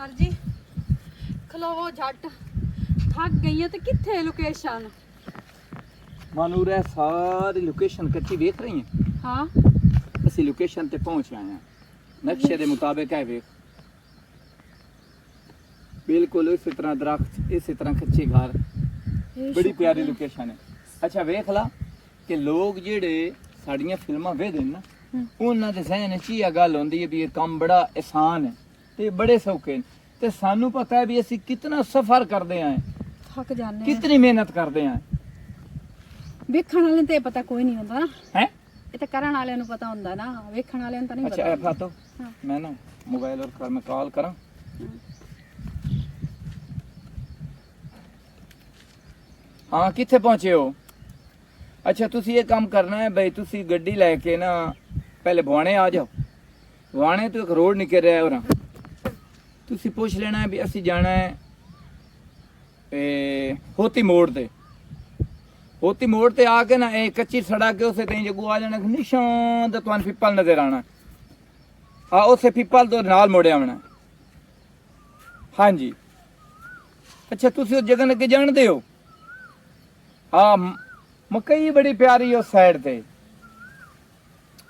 Sir जी खलोवो झट थक गई है तो किथे लोकेशन मानूर है सारी लोकेशन कच्ची देख रही हैं। हाँ ਅਸੀਂ ਲੋਕੇਸ਼ਨ ਤੇ ਪਹੁੰਚ ਆਏ ਹਾਂ ਨਕਸ਼ੇ ਦੇ ਮੁਤਾਬਿਕ ਹੈ ਵੇਖ ਬਿਲਕੁਲ ਇਸੇ ਤਰ੍ਹਾਂ ਦਰਖਤ ਇਸੇ ਤਰ੍ਹਾਂ ਕੱਚੇ ਘਰ ਬੜੀ ਪਿਆਰੀ ਲੋਕੇਸ਼ਨ ਹੈ। ਅੱਛਾ ਵੇਖ ਲਾ ਕਿ ਲੋਕ ਜਿਹੜੇ ਸਾਡੀਆਂ ਫਿਲਮਾਂ ਵੇਖਦੇ ਨੇ ਨਾ ਉਹਨਾਂ ਦੇ ਜ਼ਹਿਨ 'ਚ ਇਹ ਗੱਲ ਹੁੰਦੀ ਹੈ ਵੀ ਇਹ ਕੰਮ ਬੜਾ ਆਸਾਨ ਹੈ ਤੇ ਬੜੇ ਸੌਖੇ ਨੇ ਤੇ ਸਾਨੂੰ ਪਤਾ ਹੈ ਵੀ ਅਸੀਂ ਕਿੰਨਾ ਸਫ਼ਰ ਕਰਦੇ ਆਂ थक जाने कितनी मेहनत करते हैं ਵੇਖਣ ਵਾਲੇ ਨੂੰ ਤੇ ਪਤਾ ਕੋਈ ਨਹੀਂ ਹੁੰਦਾ ਨਾ हैं ਇਹ ਤਾਂ ਕਰਨ ਵਾਲਿਆਂ ਨੂੰ ਪਤਾ ਹੁੰਦਾ ਨਾ ਵੇਖਣ ਵਾਲਿਆਂ ਨੂੰ ਤਾਂ ਨਹੀਂ अच्छा ਪਤਾ ऐ फातो हाँ। मैं ना मोबाइल और घर में कॉल करा हाँ किथे पहुंचे हो अच्छा तुसी ये काम करना है भाई तुसी गड्डी लेके ना पहले भवाने आ जाओ भवाने तो एक रोड निकल रहा है और तुसी पूछ लेना है भी असी जाना है होती मोड़ ते होती मोड़ ते आके ना एक कच्ची सड़क के उसे कहीं जगू आ जाना निशान तो तुहानू पिपल नजर आना हाँ उसे पिपल तो नाल मोड़े आना हाँ जी अच्छा तुसी उस जगह लगे जानते हो हाँ मकई बड़ी प्यारी उस साइड ते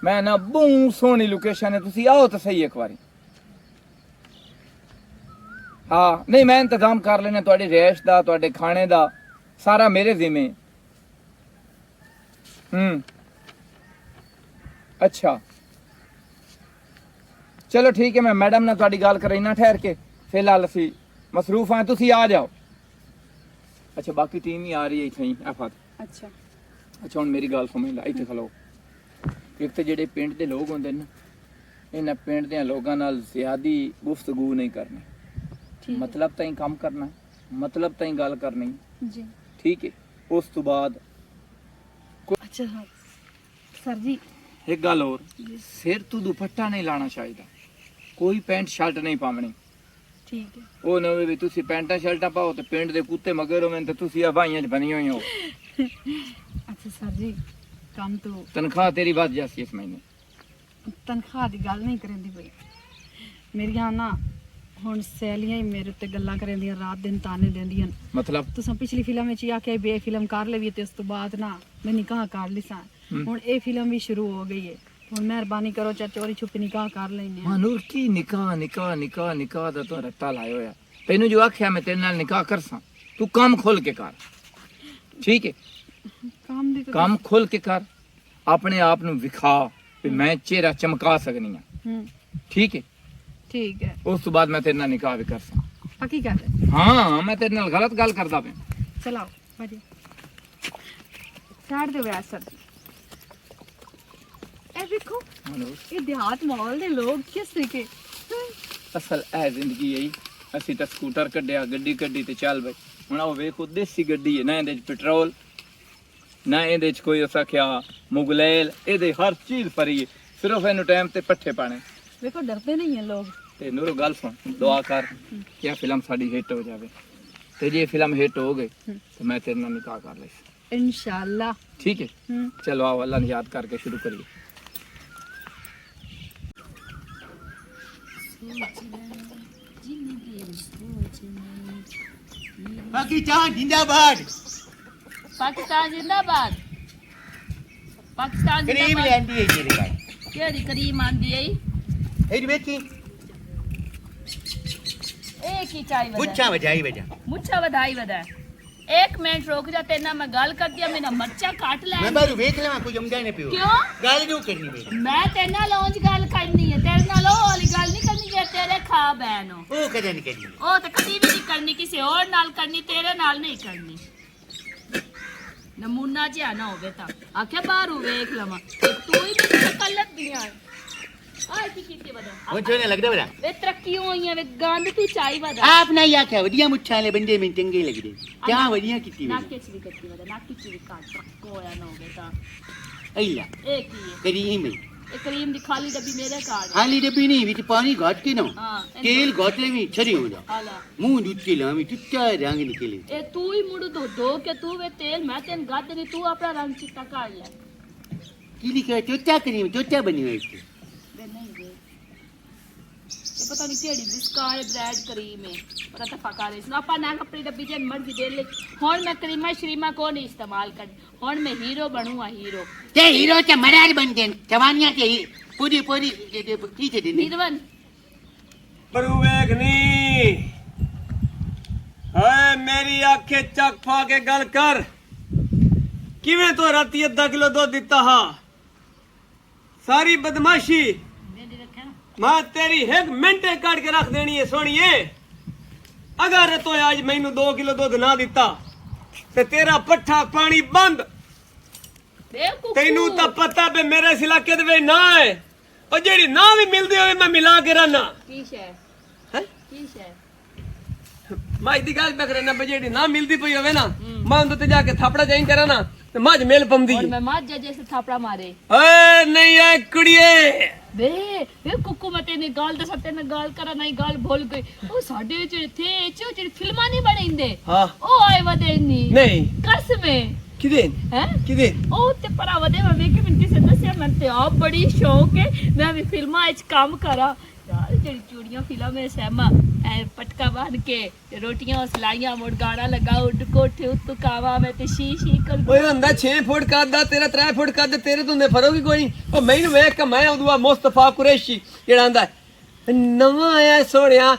मैं ना बहुत सोहनी लोकेशन है तुसी आओ तो सही एक बारी हाँ नहीं मैं इंतजाम कर लेना तुहाडी रिहाइश दा तुहाडे खाने दा सारा मेरे जिम्मे अच्छा चलो ठीक है मैं मैडम ने तुहाडी गल कराई ना ठहर के फिलहाल असी मसरूफ हैं तुसी आ जाओ अच्छा बाकी टीम ही आ रही है इत्थे ही आफत अच्छा अच्छा हुण मेरी गल समझ ला इत्थे खलो एक तो जेडे पिंड दे लोग होंदे ना इन्हां पिंड दे लोगां नाल ज़्यादी गुफ्तगू नहीं करनी ठीक मतलब ताईं काम करना मतलब ताईं गल करनी जी ठीक है उस तो बाद अच्छा हाँ सर जी एक गल और सिर तू दुपट्टा नहीं लाना चाहिए कोई पैंट शर्ट नहीं पावनी ठीक है ਉਹ ਨਾ ਵੀ ਤੁਸੀਂ ਪੈਂਟਾਂ ਸ਼ਰਟਾਂ ਪਾਓ ਤੇ ਪਿੰਡ ਦੇ ਕੁੱਤੇ ਮਗਰ ਹੋਵੇਂ ਤੇ ਤੁਸੀਂ ਆ ਭਾਈਆਂ 'ਚ ਬਣੀ ਹੋਈ ਹੋ अच्छा सर जी काम तो ਤਨਖਾਹ ਤੇਰੀ ਵੱਧ ਜਾਸੀ ਇਸ ਮਹੀਨੇ ਤਨਖਾਹ ਦੀ ਗੱਲ ਨਹੀਂ ਕਰਦੀ ਪਈ ਮੇਰੀਆਂ ਨਾ ਹੁਣ ਸਹੇਲੀਆਂ ਹੀ ਮੇਰੇ ਉੱਤੇ ਗੱਲਾਂ ਕਰਦੀਆਂ ਰਾਤ ਦਿਨ ਤਾਨੇ ਦਿੰਦੀਆਂ ਮਤਲਬ ਤੁਸੀਂ ਪਿਛਲੀ ਫਿਲਮ ਵਿੱਚ ਹੀ ਆਖਿਆ ਬੇ ਫਿਲਮ ਕਰ ਲਵੀ ਤੇ ਉਸ ਤੋਂ ਬਾਅਦ ਨਾ ਮੈਂ ਨਿਕਾਹ ਕਰ ਲਿਸਾਂ ਹੁਣ ਇਹ ਫਿਲਮ ਵੀ ਸ਼ੁਰੂ ਹੋ ਗਈ ਹੈ ਹੁਣ ਮਿਹਰਬਾਨੀ ਕਰੋ ਚਾ ਚੋਰੀ ਛੁਪੀ ਨਿਕਾਹ ਕਰ ਲੈਨੇ ਆ ਮਾਨੂਰ ਕੀ ਨਿਕਾਹ ਦਾ ਤੂੰ ਰੱਟਾ ਲਾਇਆ ਹੋਇਆ ਤੈਨੂੰ ਜੋ ਆਖਿਆ ਮੈਂ ਤੇਰੇ ਨਾਲ ਨਿਕਾਹ ਕਰਸਾਂ ਤੂੰ ਕੰਮ ਖੋਲ ਕੇ ਕਰ ਠੀਕ ਹੈ ਕੰਮ ਦੀ ਤਾਂ ਕੰਮ ਖੋਲ ਕੇ ਕਰ ਆਪਣੇ ਆਪ ਨੂੰ ਵਿਖਾ ਵੀ ਮੈਂ ਚਿਹਰਾ ਚਮਕਾ ਸਕਨੀ ਆ ਠੀਕ ਹੈ ਠੀਕ ਹੈ ਉਸ ਤੋਂ ਬਾਅਦ ਮੈਂ ਤੇਰੇ ਨਾਲ ਨਿਕਾਹ ਵੀ ਕਰਸਾਂ ਪੱਕੀ ਗੱਲ ਹੈ ਹਾਂ ਮੈਂ ਤੇਰੇ ਨਾਲ ਗਲਤ ਗੱਲ ਕਰਦਾ ਪਿਆ ਚਲਾਓ ਵਧੀਆ ਛੱਡ ਦਿਓ ਵਿਆਹ ਸਰ ਜੀ ਇਹ ਵੇਖੋ ਮਾਨੂਰ ਇਹ ਦਿਹਾਤ ਮਾਹੌਲ ਦੇ ਲੋਕ ਕਿਸ ਤਰੀਕੇ ਅਸਲ ਇਹ ਜ਼ਿੰਦਗੀ ਹੈ ਅਸੀਂ ਤਾਂ ਸਕੂਟਰ ਕੱਢਿਆ ਗੱਡੀ ਕੱਢੀ ਤੇ ਚੱਲ ਬਈ ਹੁਣ ਉਹ ਵੇਖੋ ਦੇਸੀ ਗੱਡੀ ਹੈ ਨਾ ਇਹਦੇ 'ਚ ਪੈਟਰੋਲ ਨਾ ਇਹਦੇ 'ਚ ਕੋਈ ਅਸਾਂ ਕਿਹਾ ਮੁਗਲੈਲ ਇਹਦੇ ਹਰ ਚੀਜ਼ ਭਰੀ ਹੈ ਸਿਰਫ ਇਹਨੂੰ ਟਾਈਮ ਤੇ ਪੱਠੇ ਪਾਣੇ ਵੇਖੋ ਡਰਦੇ ਨਹੀਂ ਹੈ ਲੋਕ ਤੇ ਨੂਰੋ ਗੱਲ ਸੁਣ ਦੁਆ ਕਰ ਕਿ ਇਹ ਫਿਲਮ ਸਾਡੀ ਹਿੱਟ ਹੋ ਜਾਵੇ ਤੇ ਜੇ ਫਿਲਮ ਹਿੱਟ ਹੋ ਗਈ ਤੇ ਮੈਂ ਤੇਰੇ ਨਾਲ ਨਿਕਾਹ ਕਰ ਲਈ इंशाल्लाह ठीक है चलो आओ अल्लाह ने याद करके शुरू करिए पाकिस्तान जिंदाबाद पाकिस्तान जिंदाबाद पाकिस्तान करीब जिंदाबाद लेंदी है मेरे भाई केड़ी करीम आंदी है ए बेटी एक ही चाय मुच्छा बजाई बजा मुच्छा बधाई बधा एक मिनट रोक जा तेरे नाल मैं गल कर दिया मेरा मर्चा काट ले मैं बारू देख लेवा कोई जमदा नहीं पियो क्यों गल क्यों करनी मेरी मैं तेरे नाल ओंज गल करनी है तेरे नाल ओ वाली गल नहीं करनी जे तेरे खा बहन हो ओ कदे नहीं करनी ओ तो कभी भी नहीं करनी किसी और नाल करनी तेरे नाल नहीं करनी नमूना जिहा ना होवे ता आखे बाहर वेख लवा तू ही मेरी कलत दिया आय की कीती बदा वो जो ने लगदा बड़ा वे तरक्की होई है वे गंद तू चाई बदा आप ना या क्या वडिया मुच्छा वाले बंदे में चंगे लगदे क्या वडिया कीती वे नाके च भी करती बदा नाकी च भी काट होया ना होवे ता अइला एक ही है करीम है ए करीम दी खाली डब्बी मेरे कार्ड खाली डब्बी नहीं विच पानी घाट के ना हां तेल घाटले में छरी हो जा आला मुंह दुत्ती लामी टुट्टा रंग निकले ए तू ही मुड़ दो के तू वे तेल मैं तेन गद नहीं तू अपना रंग चिट्टा काट ले की लिखा चोचा करीम चोचा बनी हुई है वे नहीं वे ਪਤਾ ਨਹੀਂ ਕਿਹੜੀ ਬਿਸਕਾ ਹੈ ਬ੍ਰੈਡ ਕਰੀਮ ਹੈ ਪਤਾ ਤਾਂ ਫਕਾ ਰਹੇ ਸੁਣਾ ਆਪਾਂ ਨਾ ਆਪਣੀ ਡੱਬੀ ਜਨ ਮਰਜ਼ੀ ਦੇ ਲੈ ਹੁਣ ਮੈਂ ਕਰੀਮਾ ਸ਼ਰੀਮਾ ਕੋ ਨਹੀਂ ਇਸਤੇਮਾਲ ਕਰ ਹੁਣ ਮੈਂ ਹੀਰੋ ਬਣੂਆ ਹੀਰੋ ते हीरो च मरार बनते जवानियां के पूरी पूरी की थे दिन नीरवन परू वेखनी हाय मेरी आंखें चक फा के गल कर किवें तो राती अद्धा किलो दूध दिता हा सारी बदमाशी मां तेरी एक मिनट काट के रख देनी है सोनिए अगर तो आज मैनू 2 किलो दूध ना दिता ते तेरा पट्ठा पानी बंद तेनू तो पता बे मेरे इस इलाके दे ना है और जेड़ी ना भी मिलदी होवे मैं मिला के रहना की शे हैं की शे मां दी गल पे करना बे जेड़ी ना मिलदी पई होवे ना मां उन ते जाके थापड़ा जाई करा ना ते मां मेल पमदी और मैं मां जैसे थापड़ा मारे ए नहीं है कुड़िए वे कुकू मते ने गाल दस ते ने गाल करा नहीं गाल भूल गई ओ साडे च थे जो जेडी फिल्मां नहीं बनेंदे हां ओ आए वदे नहीं कसमे किदे हैं किदे ओ ते परा वदे मैं वेख के किसे दसया मैं ते आप बड़ी शौक है मैं भी फिल्मां च काम करा यार जेडी चूड़ियां फिल्म में सहमा ए पटका बांध के ते रोटियां सलाइयां मोड़ गाना लगाओ कोठे उत्तु कावा में ते शी शी कर ओए हंदा 6 फुट कद दा तेरा 3 फुट कद तेरे तो ने फरोगी कोई ओ मैनू वेख के मैं उदवा मुस्तफा कुरैशी जेड़ा आंदा नवा आया सोनिया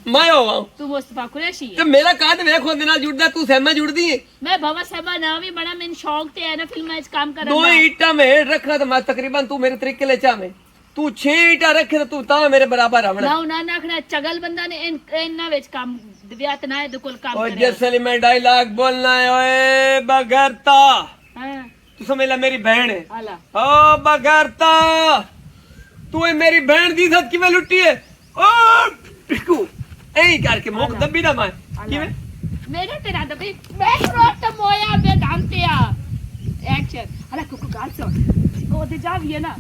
मैं होवा तू मुस्तफा कुरैशी ते मेरा कद वेख ओदे नाल जुड़दा तू सहमा जुड़दी है मैं भवा सहमा ना भी बड़ा मैं शौक ते है ना फिल्मां च काम करन दो ईटा में रखना तो मैं तकरीबन तू मेरे तरीके ले चावे तू 6 ईटा रखे तो तू ता मेरे बराबर आवना ना नाखना चगल बंदा ने इन्ना विच काम दिव्यात ना है कोल काम ओ करे जैसे मैं डायलॉग बोलना है ओए बगरता हां तू समझ ले मेरी बहन है आला ओ बगरता तू है मेरी बहन दी साथ किवें लुट्टी है ओ टिकू ऐ करके मुख दबी ना मैं किवें मेरे तेरा दबी मैं रोट मोया बे दांते आ एक्शन अरे कुकु गाल सुन ओ दे जावी है ना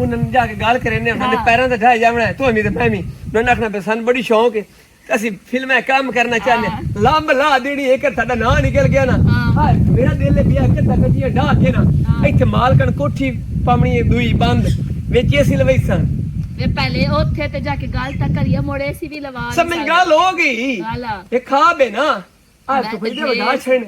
उन्हें जाके गाल करे ने उन्हें पैरों ते ढाई जावना है तू मी ते मैं भी मैं आखना पे सन बड़ी शौक है ਅਸੀਂ ਫਿਲਮਾਂ ਕੰਮ ਕਰਨਾ ਚਾਹੁੰਦੇ ਲੰਬ ਲਾ ਦੇਣੀ ਇੱਕ ਸਾਡਾ ਨਾਂ ਨਿਕਲ ਗਿਆ ਨਾ ਹਾਂ ਮੇਰਾ ਦਿਲ ਪਿਆ ਕਿ ਤੱਕ ਜੀ ਢਾ ਕੇ ਨਾ ਇੱਥੇ ਮਾਲਕਣ ਕੋਠੀ ਪਾਵਣੀ ਦੂਈ ਬੰਦ ਵਿੱਚ ਅਸੀਂ ਲਵੈਸਾਂ ਵੇ ਪਹਿਲੇ ਉੱਥੇ ਤੇ ਜਾ ਕੇ ਗੱਲ ਤਾਂ ਕਰੀਏ ਮੋੜੇ ਸੀ ਵੀ ਲਵਾ ਸਮਝ ਗੱਲ ਹੋ ਗਈ ਹਾਲਾ ਇਹ ਖਾਬ ਹੈ ਨਾ ਆ ਸਫੈਦੇ ਵਡਾ ਛਣ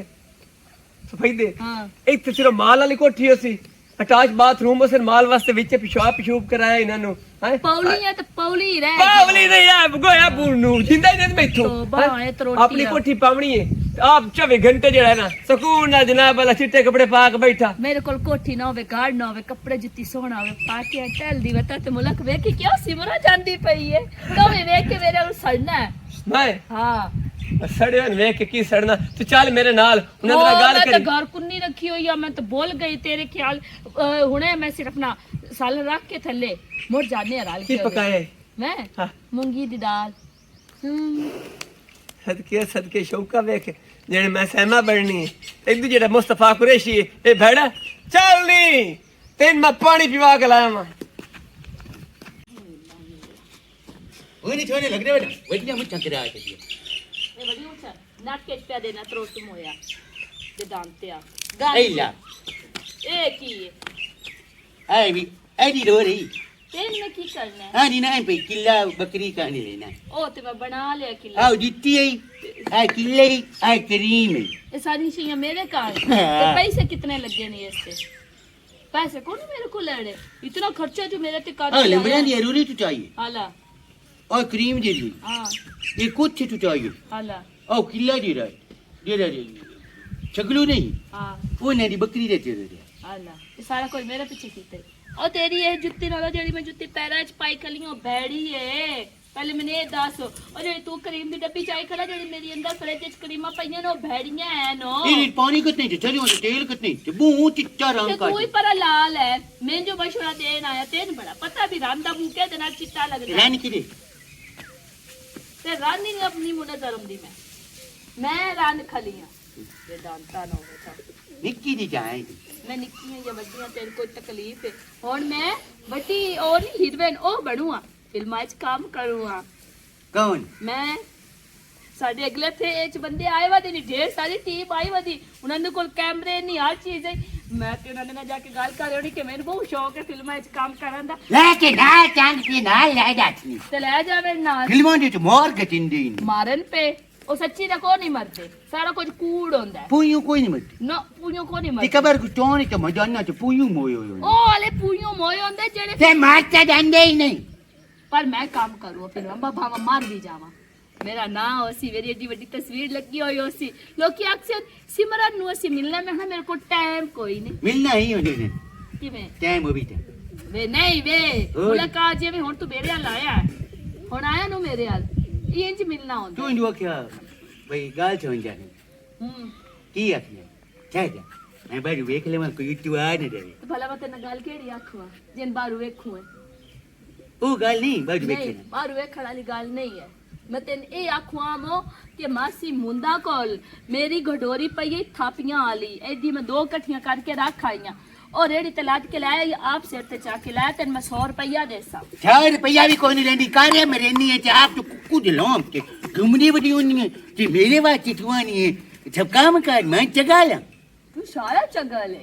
ਸਫੈਦੇ ਹਾਂ ਇੱਥੇ ਸਿਰਫ ਮਾਲ ਵਾਲੀ ਕੋਠੀ ਸੀ ਅਟੈਚ ਬਾਥਰੂਮ ਉਸੇ ਮਾਲ ਵਾਸਤੇ ਵਿੱਚ ਪਿਸ਼ਾਬ ਕਰਾਇਆ ਇਹਨਾਂ ਨੂੰ ਹੈ ਪੌਲੀ ਹੈ ਤੇ ਪੌਲੀ ਰਹਿ ਪਾਵਲੀ ਨਹੀਂ ਆ ਗੋਇਆ ਬੂਨੂ ਜਿੰਦਾ ਹੀ ਨਹੀਂ ਮੈਥੋਂ ਬਾਏ ਤਰੋਟੀ ਆਪਣੀ ਕੋਠੀ ਪਾਵਣੀ ਹੈ ਆਪ 24 ਘੰਟੇ ਜਿਹੜਾ ਨਾ ਸਕੂਨ ਨਾਲ ਜਨਾਬ ਵਾਲਾ ਚਿੱਟੇ ਕੱਪੜੇ ਪਾ ਕੇ ਬੈਠਾ ਮੇਰੇ ਕੋਲ ਕੋਠੀ ਨਾ ਹੋਵੇ ਗਾੜ ਨਾ ਹੋਵੇ ਕੱਪੜੇ ਜੁੱਤੀ ਸੋਹਣਾ ਹੋਵੇ ਪਾ ਕੇ ਟਹਿਲਦੀ ਵਤਾ ਤੇ ਮੁਲਕ ਵੇਖ ਕੇ ਕਿਉਂ ਸਿਮਰਾ ਜਾਂਦੀ ਪਈ ਏ ਦੋਵੇਂ ਵੇਖ ਕੇ ਮੇਰੇ ਨੂੰ ਸੜਨਾ ਹੈ ਮੈਂ ਹਾਂ ਸੜਿਆ ਵੇਖ ਕੇ ਕੀ ਸੜਨਾ ਤੂੰ ਚੱਲ ਮੇਰੇ ਨਾਲ ਉਹਨਾਂ ਨਾਲ ਗੱਲ ਮੈਂ ਕਰੀ ਤਾਂ ਘਰ ਕੁੰਨੀ ਰੱਖੀ ਹੋਈ ਆ ਮੈਂ ਤਾਂ ਭੁੱਲ ਗਈ ਤੇਰੇ ਖਿਆਲ ਹੁਣੇ ਮੈਂ ਸਿਰਫ ਨਾ ਸਾਲ ਰੱਖ ਕੇ ਥੱਲੇ ਮੁੜ ਜਾਣੇ ਰਲ ਕੀ ਕੇ ਪਕਾਇਆ ਮੈਂ ਹਾਂ ਮੂੰਗੀ ਦੀ ਦਾਲ ਸਦਕੇ ਸ਼ੌਕਾ ਵੇਖ ਜਿਹੜੇ ਮੈਂ ਸਹਿਮਾ ਬਣਨੀ ਹੈ ਇੱਕ ਜਿਹੜਾ ਮੁਸਤਫਾ ਕੁਰੈਸ਼ੀ ਇਹ ਭੈੜਾ ਚੱਲ ਨੀ ਤੈਨੂੰ ਮੈਂ ਪਾਣੀ ਪੀਵਾ ਕੇ ਲਾਇਆ ਮੈਂ ओए नहीं छोने लग रहे बेटा वजने मुझ चंकरा आ के ਇਹ ਬੜੀ ਉੱਚਾ ਨਾਟਕੇ ਚ ਪਿਆ ਦੇਣਾ ਤਰੋਟ ਮੋਇਆ ਦੇ ਦਾਂਤਿਆ ऐला ਇਹ ਕੀ ਹੈ आई भी ऐडी रो रही ਤੈਨੂੰ ਕੀ ਕਰਨਾ ਹੈ हां नी ना पे किला बकरी का नहीं लेना ਉਹ ਤੇ ਮੈਂ ਬਣਾ ਲਿਆ ਕਿਲਾ आओ जीती है आ किले आ करीम है ਇਹ ਸਾਰੀ ਚੀਜ਼ਾਂ ਮੇਰੇ ਘਰ ਤੇ ਪੈਸੇ ਕਿਤਨੇ ਲੱਗੇ ਨੇ ਇਸ ਤੇ पैसे कौन मेरे को लड़े इतना खर्चा जो मेरे ते कर हां ले बना दिया रूरी तो चाहिए हाला और क्रीम दे दी हां ये कुछ तो चाहिए हाला और किला दे रहा है छगलू नहीं हां वो नहीं बकरी देते दे हाला ये सारा कोई मेरे पीछे कीते और तेरी ये जुत्ती नालो जेडी मैं जुत्ती पैरां च पाई कलियों बैड़ी है पहले मैंने ये दस और जेडी तू क्रीम दी डब्बी चाई खड़ा जेडी मेरी अंदर फ्रिज च क्रीमां पईयां नो बैड़ियां है नो ये पानी कितने चले और तेल कितने ते मुंह चिट्टा रंग का कोई पर लाल है मैं जो मशवरा देन आया तेन बड़ा पता भी रांदा मुंह के देना चिट्टा लगदा रहन की दे ते रानी ने अपनी मुने धर्म दी मैं रान खलियां ये दांता ना होता निक्की दी जाएगी मैं निक्की या बड्डियां तेरे कोई तकलीफ है और मैं बड़ी और हीरोइन ओ बनूंगा फिल्मां च काम करूंगा कौन मैं ਸਾਡੇ ਅਗਲੇ ਥੇ ਇਹ ਚ ਬੰਦੇ ਆਏ ਵਾਦੇ ਨਹੀਂ ਢੇਰ ਸਾਰੀ ਟੀਮ ਆਈ ਵਾਦੀ ਉਹਨਾਂ ਦੇ ਕੋਲ ਕੈਮਰੇ ਨਹੀਂ ਹਰ ਚੀਜ਼ ਹੈ ਮੈਂ ਤੇ ਉਹਨਾਂ ਨਾਲ ਜਾ ਕੇ ਗੱਲ ਕਰ ਰਹੀ ਕਿ ਮੈਨੂੰ ਬਹੁਤ ਸ਼ੌਕ ਹੈ ਫਿਲਮਾਂ ਵਿੱਚ ਕੰਮ ਕਰਨ ਦਾ ਲੈ ਕੇ ਨਾਲ ਚੰਦ ਪੀ ਨਾਲ ਲੈ ਜਾਤੀ ਤੇ ਲੈ ਜਾਵੇ ਨਾਲ ਫਿਲਮਾਂ ਦੇ ਚ ਮੋਰ ਗਟਿੰਦੇ ਨੇ ਮਾਰਨ ਪੇ ਉਹ ਸੱਚੀ ਦਾ ਕੋ ਨਹੀਂ ਮਰਦੇ ਸਾਰਾ ਕੁਝ ਕੂੜ ਹੁੰਦਾ ਹੈ ਪੂਯੂ ਕੋਈ ਨਹੀਂ ਮਰਦੀ ਨਾ ਪੂਈਓ ਕੋ ਨਹੀਂ ਤੇ ਮਰਦੇ ਕਬਰ ਕੋ ਟੋਣੇ ਤੇ ਮਜਾਨਾ ਚ ਪੂਯੂ ਮੋਇਓ ਉਹ ਵਾਲੇ ਪੂਈਓ ਮੋਏ ਹੁੰਦੇ ਜਿਹੜੇ ਤੇ ਮਾਰਤਾ ਜਾਂਦੇ ਹੀ ਨਹੀਂ ਪਰ ਮੈਂ ਕੰਮ ਕਰੂ ਫਿਲਮਾਂ ਬਾਬਾ ਮਾਰ ਵੀ ਜਾਵਾਂ ਮੇਰਾ ਨਾਂ ਹੋਸੀ ਮੇਰੀ ਏਡੀ ਵੱਡੀ ਤਸਵੀਰ ਲੱਗੀ ਹੋਈ ਹੋਸੀ ਲੋਕੀ ਅਕਸਰ ਸਿਮਰਨ ਨੂੰ ਅਸੀਂ ਮਿਲਣਾ ਮੈਂ ਕਿਹਾ ਮੇਰੇ ਕੋਲ ਟਾਈਮ ਕੋਈ ਨਹੀਂ ਮਿਲਣਾ ਹੀ ਉਹਨੇ ਨੇ ਕਿਵੇਂ ਟਾਈਮ ਉਹ ਵੀ ਤੇ ਵੇ ਨਹੀਂ ਵੇ ਓਏ। ਮੁਲਾਕਾਤ ਜਿਵੇਂ ਹੁਣ ਤੂੰ ਮੇਰੇ ਨਾਲ ਆਇਆ ਹੈ। ਹੁਣ ਆਇਆ ਨੂੰ ਮੇਰੇ ਨਾਲ ਇੰਜ ਮਿਲਣਾ ਹੁੰਦਾ ਤੂੰ ਇਹਨੂੰ ਆਖਿਆ ਬਈ ਗੱਲ ਸੁਣ ਜਾਣੀ ਹੂੰ ਕੀ ਆਖਿਆ ਚਾਹੀਦਾ ਮੈਂ ਬਾਹਰ ਵੇਖ ਲਵਾਂ ਕੋਈ ਤੂੰ ਆ ਨਾ ਦੇਵੇ ਤੇ ਭਲਾ ਮੈਂ ਤੇਨਾਂ ਗੱਲ ਕਿਹੜੀ ਆਖਵਾ ਜਿਨ ਬਾਰੂ ਵੇਖੂ ਹੈ ਉਹ ਗੱਲ ਨਹੀਂ ਬਾਹਰ ਨਹੀਂ ਵੇਖਣਾ ਬਾਰੂ ਵੇਖਣ ਵਾਲੀ ਗੱਲ ਨਹੀਂ ਹੈ ਮੈਂ ਤੈਨੂੰ ਇਹ ਆਖਵਾ ਮੋ ਕਿ ਮਾਸੀ ਮੁੰਡਾ ਕੋਲ ਮੇਰੀ ਘਡੋਰੀ ਪਈ ਹੈ ਥਾਪੀਆਂ ਵਾਲੀ ਐਡੀ ਮੈਂ ਦੋ ਇਕੱਠੀਆਂ ਕਰਕੇ ਰੱਖ ਆਈਆਂ और रेडी ते लाद के लाया या आप सिर ते चाके लाया तेन मैं 100 रुपया देसा 100 रुपया भी कोई नहीं लेंदी कार्य में रहनी है आप तो कुछ लोम के घूमनी बड़ी होनी है कि मेरे बात चितवानी है जब काम कर मैं जगा ला तू सारा चंगा ले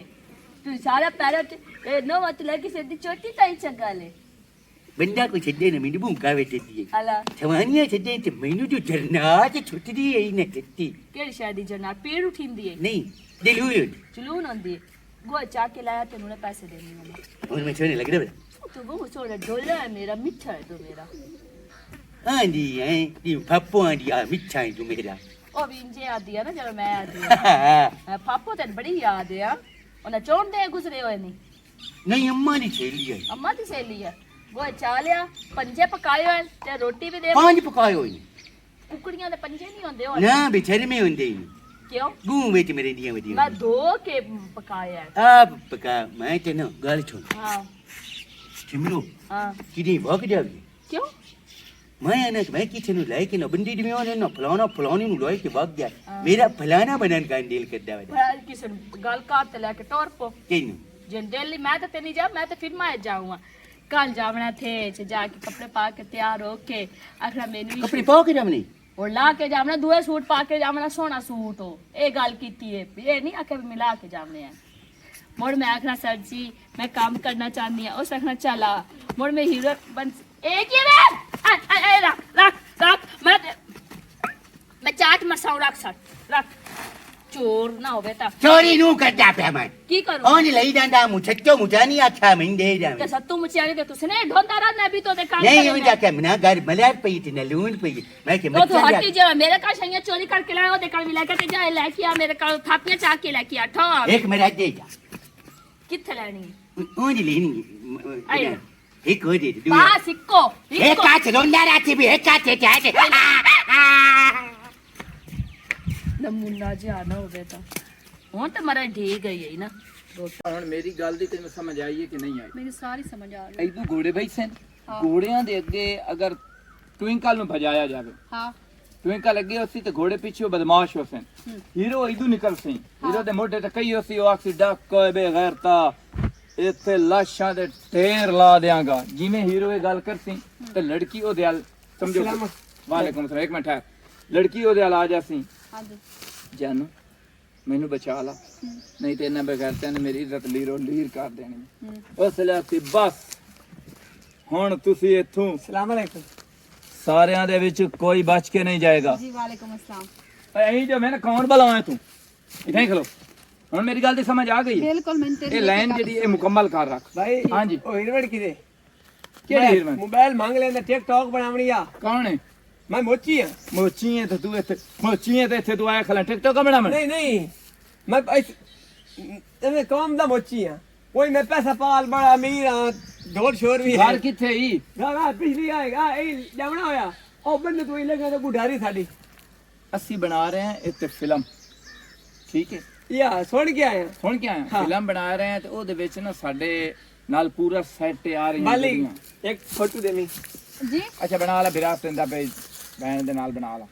तू सारा पैरा ए नो मत लगी सीधी चोटी ताई चंगा ले बंदा को छड्डे ने मैंने भूखा बैठे दिए हला जवानियां छड्डे ते मैंने जो झरना ते छुट्टी दी है ने कत्ती केड़ी शादी जना पेड़ उठिंदी है नहीं दिलू चलून आंदी गो चाके लाया तेन उन्हें पैसे देने वाला और मैं छोड़ने लग रहा तू बहुत सोड़ा डोला है मेरा मिठा है तू मेरा आंधी है ये पप्पू आंधी आ मिठा है तू मेरा ओ विंजे आदी है ना जब मैं आदी है पापो तेन बड़ी याद है उन्हें चोन दे गुजरे हुए नहीं नहीं अम्मा ने छेली है अम्मा दी सहेली है वो चा लिया पंजे पकाए हुए ते रोटी भी दे पांच पकाए हुए कुकड़ियां दे पंजे नहीं होंदे और ना बेचारे में होंदे क्यों गूं बेच मेरे दिया वदिया मैं धो के पकाया है आप पका मैं ते ना गाल छोड़ हाँ चिमरो हाँ किदी भाग जावी क्यों मैं ना मैं किचन नु लाए के ना बंदी दियो ने ना फलानी नु लाए के भाग गया हाँ। मेरा फलाना बनन का डील कर दावे भला किसन गल काट लेके टोर पो केनु जिन दिल्ली मैं तो नहीं जा मैं तो फिर मैं जाऊंगा कल जावना थे जाके कपड़े पा के तैयार होके आखिर मेनू कपड़े पाओ के हमने और ला के जावना दुए सूट पा के जावना सोना सूट हो ये गल कीती है ये नहीं आके मिला के जावने हैं मोड़ मैं आखना सर जी मैं काम करना चाहती हूँ उस आखना चला मोड़ में हीरो बन एक ही रख रख रख मैं चाट मसाऊ रख सट रख चोर ना होवे ता चोरी नु करदा पे मैं की करूं ओन लई डांडा मुछच्चो मुजानी अच्छा मैं दे ते जावे सत्तू मुचियानी दे तुसने ढोंदा रहा ना भी तो दे काम नहीं हो जाके मना घर मलार पई थी न लून पई मैं के वो मत तो जा हटी जा मेरे का सैया चोरी करके लाया वो देखा मिला के जा लेके आ मेरे का थापियां चाके लेके आ ठो एक मेरा दे जा किथे लेनी ओन लेनी आयो। एक हो दे दू पा सिक्को एक काच रोंदा राती भी एक काच चाटे नमूना जी आना होवे ता ਹੁਣ ਤੇ ਮਰੇ ਢੀ ਗਈ ਹੈ ਨਾ ਹੁਣ ਮੇਰੀ ਗੱਲ ਦੀ ਤੈਨੂੰ ਸਮਝ ਆਈ ਹੈ ਕਿ ਨਹੀਂ ਆਈ ਮੈਨੂੰ ਸਾਰੀ ਸਮਝ ਆ ਰਹੀ ਐਦੂ ਘੋੜੇ ਬੈਠੇ ਨੇ ਹਾਂ। ਘੋੜਿਆਂ ਦੇ ਅੱਗੇ ਅਗਰ ਟਵਿੰਕਲ ਨੂੰ ਭਜਾਇਆ ਜਾਵੇ ਹਾਂ ਟਵਿੰਕਲ ਅੱਗੇ ਉਸੀ ਤੇ ਘੋੜੇ ਪਿੱਛੇ ਬਦਮਾਸ਼ ਹੋਸਨ ਹੀਰੋ ਐਦੂ ਨਿਕਲ ਸੀ ਹੀਰੋ ਦੇ ਮੋਢੇ ਤੇ ਕਈ ਉਸੀ ਉਹ ਆਖੀ ਡੱਕ ਕੋਈ ਬੇਗੈਰਤਾ ਇੱਥੇ ਲਾਸ਼ਾਂ ਦੇ ਢੇਰ ਲਾ ਦਿਆਂਗਾ ਜਿਵੇਂ ਹੀਰੋ ਇਹ ਗੱਲ ਕਰਸੀ ਤੇ ਲੜਕੀ ਉਹਦੇ ਹਾਲ ਸਮਝੋ ਵਾਲੇਕੁਮ ਸਲਾਮ ਇੱਕ ਮਿੰਟ ਹੈ ਲੜਕੀ ਉਹਦੇ ਹਾਲ ਆ ਜਾਸੀ ਹਾਂਜੀ ਜਾਨੂ ਮੈਨੂੰ ਬਚਾ ਲਾ ਨਹੀਂ ਤੇ ਇਹਨਾਂ ਬਗੈਰਤਿਆਂ ਨੇ ਮੇਰੀ ਇੱਜ਼ਤ ਲੀਰੋ ਲੀਰ ਕਰ ਦੇਣੀ ਉਸ ਲਈ ਬਸ ਹੁਣ ਤੁਸੀਂ ਇੱਥੋਂ सलाम अलैकुम ਸਾਰਿਆਂ ਦੇ ਵਿੱਚ ਕੋਈ ਬਚ ਕੇ ਨਹੀਂ ਜਾਏਗਾ ਜੀ ਵਾਲੇਕੁਮ ਅਸਲਾਮ ਐਂ ਜੋ ਮੈਂ ਕੌਣ ਬੁਲਾਵਾਂ ਤੂੰ ਇੱਥੇ ਖਲੋ ਹੁਣ ਮੇਰੀ ਗੱਲ ਦੀ ਸਮਝ ਆ ਗਈ ਹੈ ਬਿਲਕੁਲ ਮੈਨੂੰ ਤੇਰੀ ਇਹ ਲਾਈਨ ਜਿਹੜੀ ਇਹ ਮੁਕੰਮਲ ਕਰ ਰੱਖ भाई हाँ जी। ओ हिरवड़ की दे ਕਿਹੜੀ ਹੀਰਮਨ मोबाइल मांग लेंदा टिकटॉक बनावनी आ ਕੌਣ ਹੈ मैं मोची हां ਮੋਚੀ ਹੈ ਤੇ ਤੂੰ ਇੱਥੇ ਮੋਚੀ ਹੈ ਤੇ ਇੱਥੇ ਤੂੰ ਆਇਆ ਖਲਾ ਟਿਕਟੋਕ ਬਣਾਵਣ नहीं नहीं मैं मैं कौम दा मोची हां कोई मैं पैसा पाल बड़ा अमीर हां ढोल शोर भी है ਘਰ ਕਿੱਥੇ ਹੀ गागा पिछली आएगा ए जावना होया ओ बंद तू ही लगा तो गुडारी साडी ਅਸੀਂ ਬਣਾ ਰਹੇ ਹਾਂ ਇੱਕ ਫਿਲਮ ਠੀਕ ਹੈ या सुन के आए ਸੁਣ ਕੇ ਆਇਆ ਹਾਂ। ਫਿਲਮ ਬਣਾ ਰਹੇ ਹਾਂ ਤੇ ਉਹਦੇ ਵਿੱਚ ਨਾ ਸਾਡੇ ਨਾਲ ਪੂਰਾ ਸੈੱਟ ਆ ਰਹੀ मालिक एक फोटो देनी ਜੀ ਅੱਛਾ ਬਣਾ ਲਾ ਵਿਰਾਸਤ ਦਿੰਦਾ ਪਈ ਬੈਣ ਦੇ ਨਾਲ ਬਣਾ ਲਾ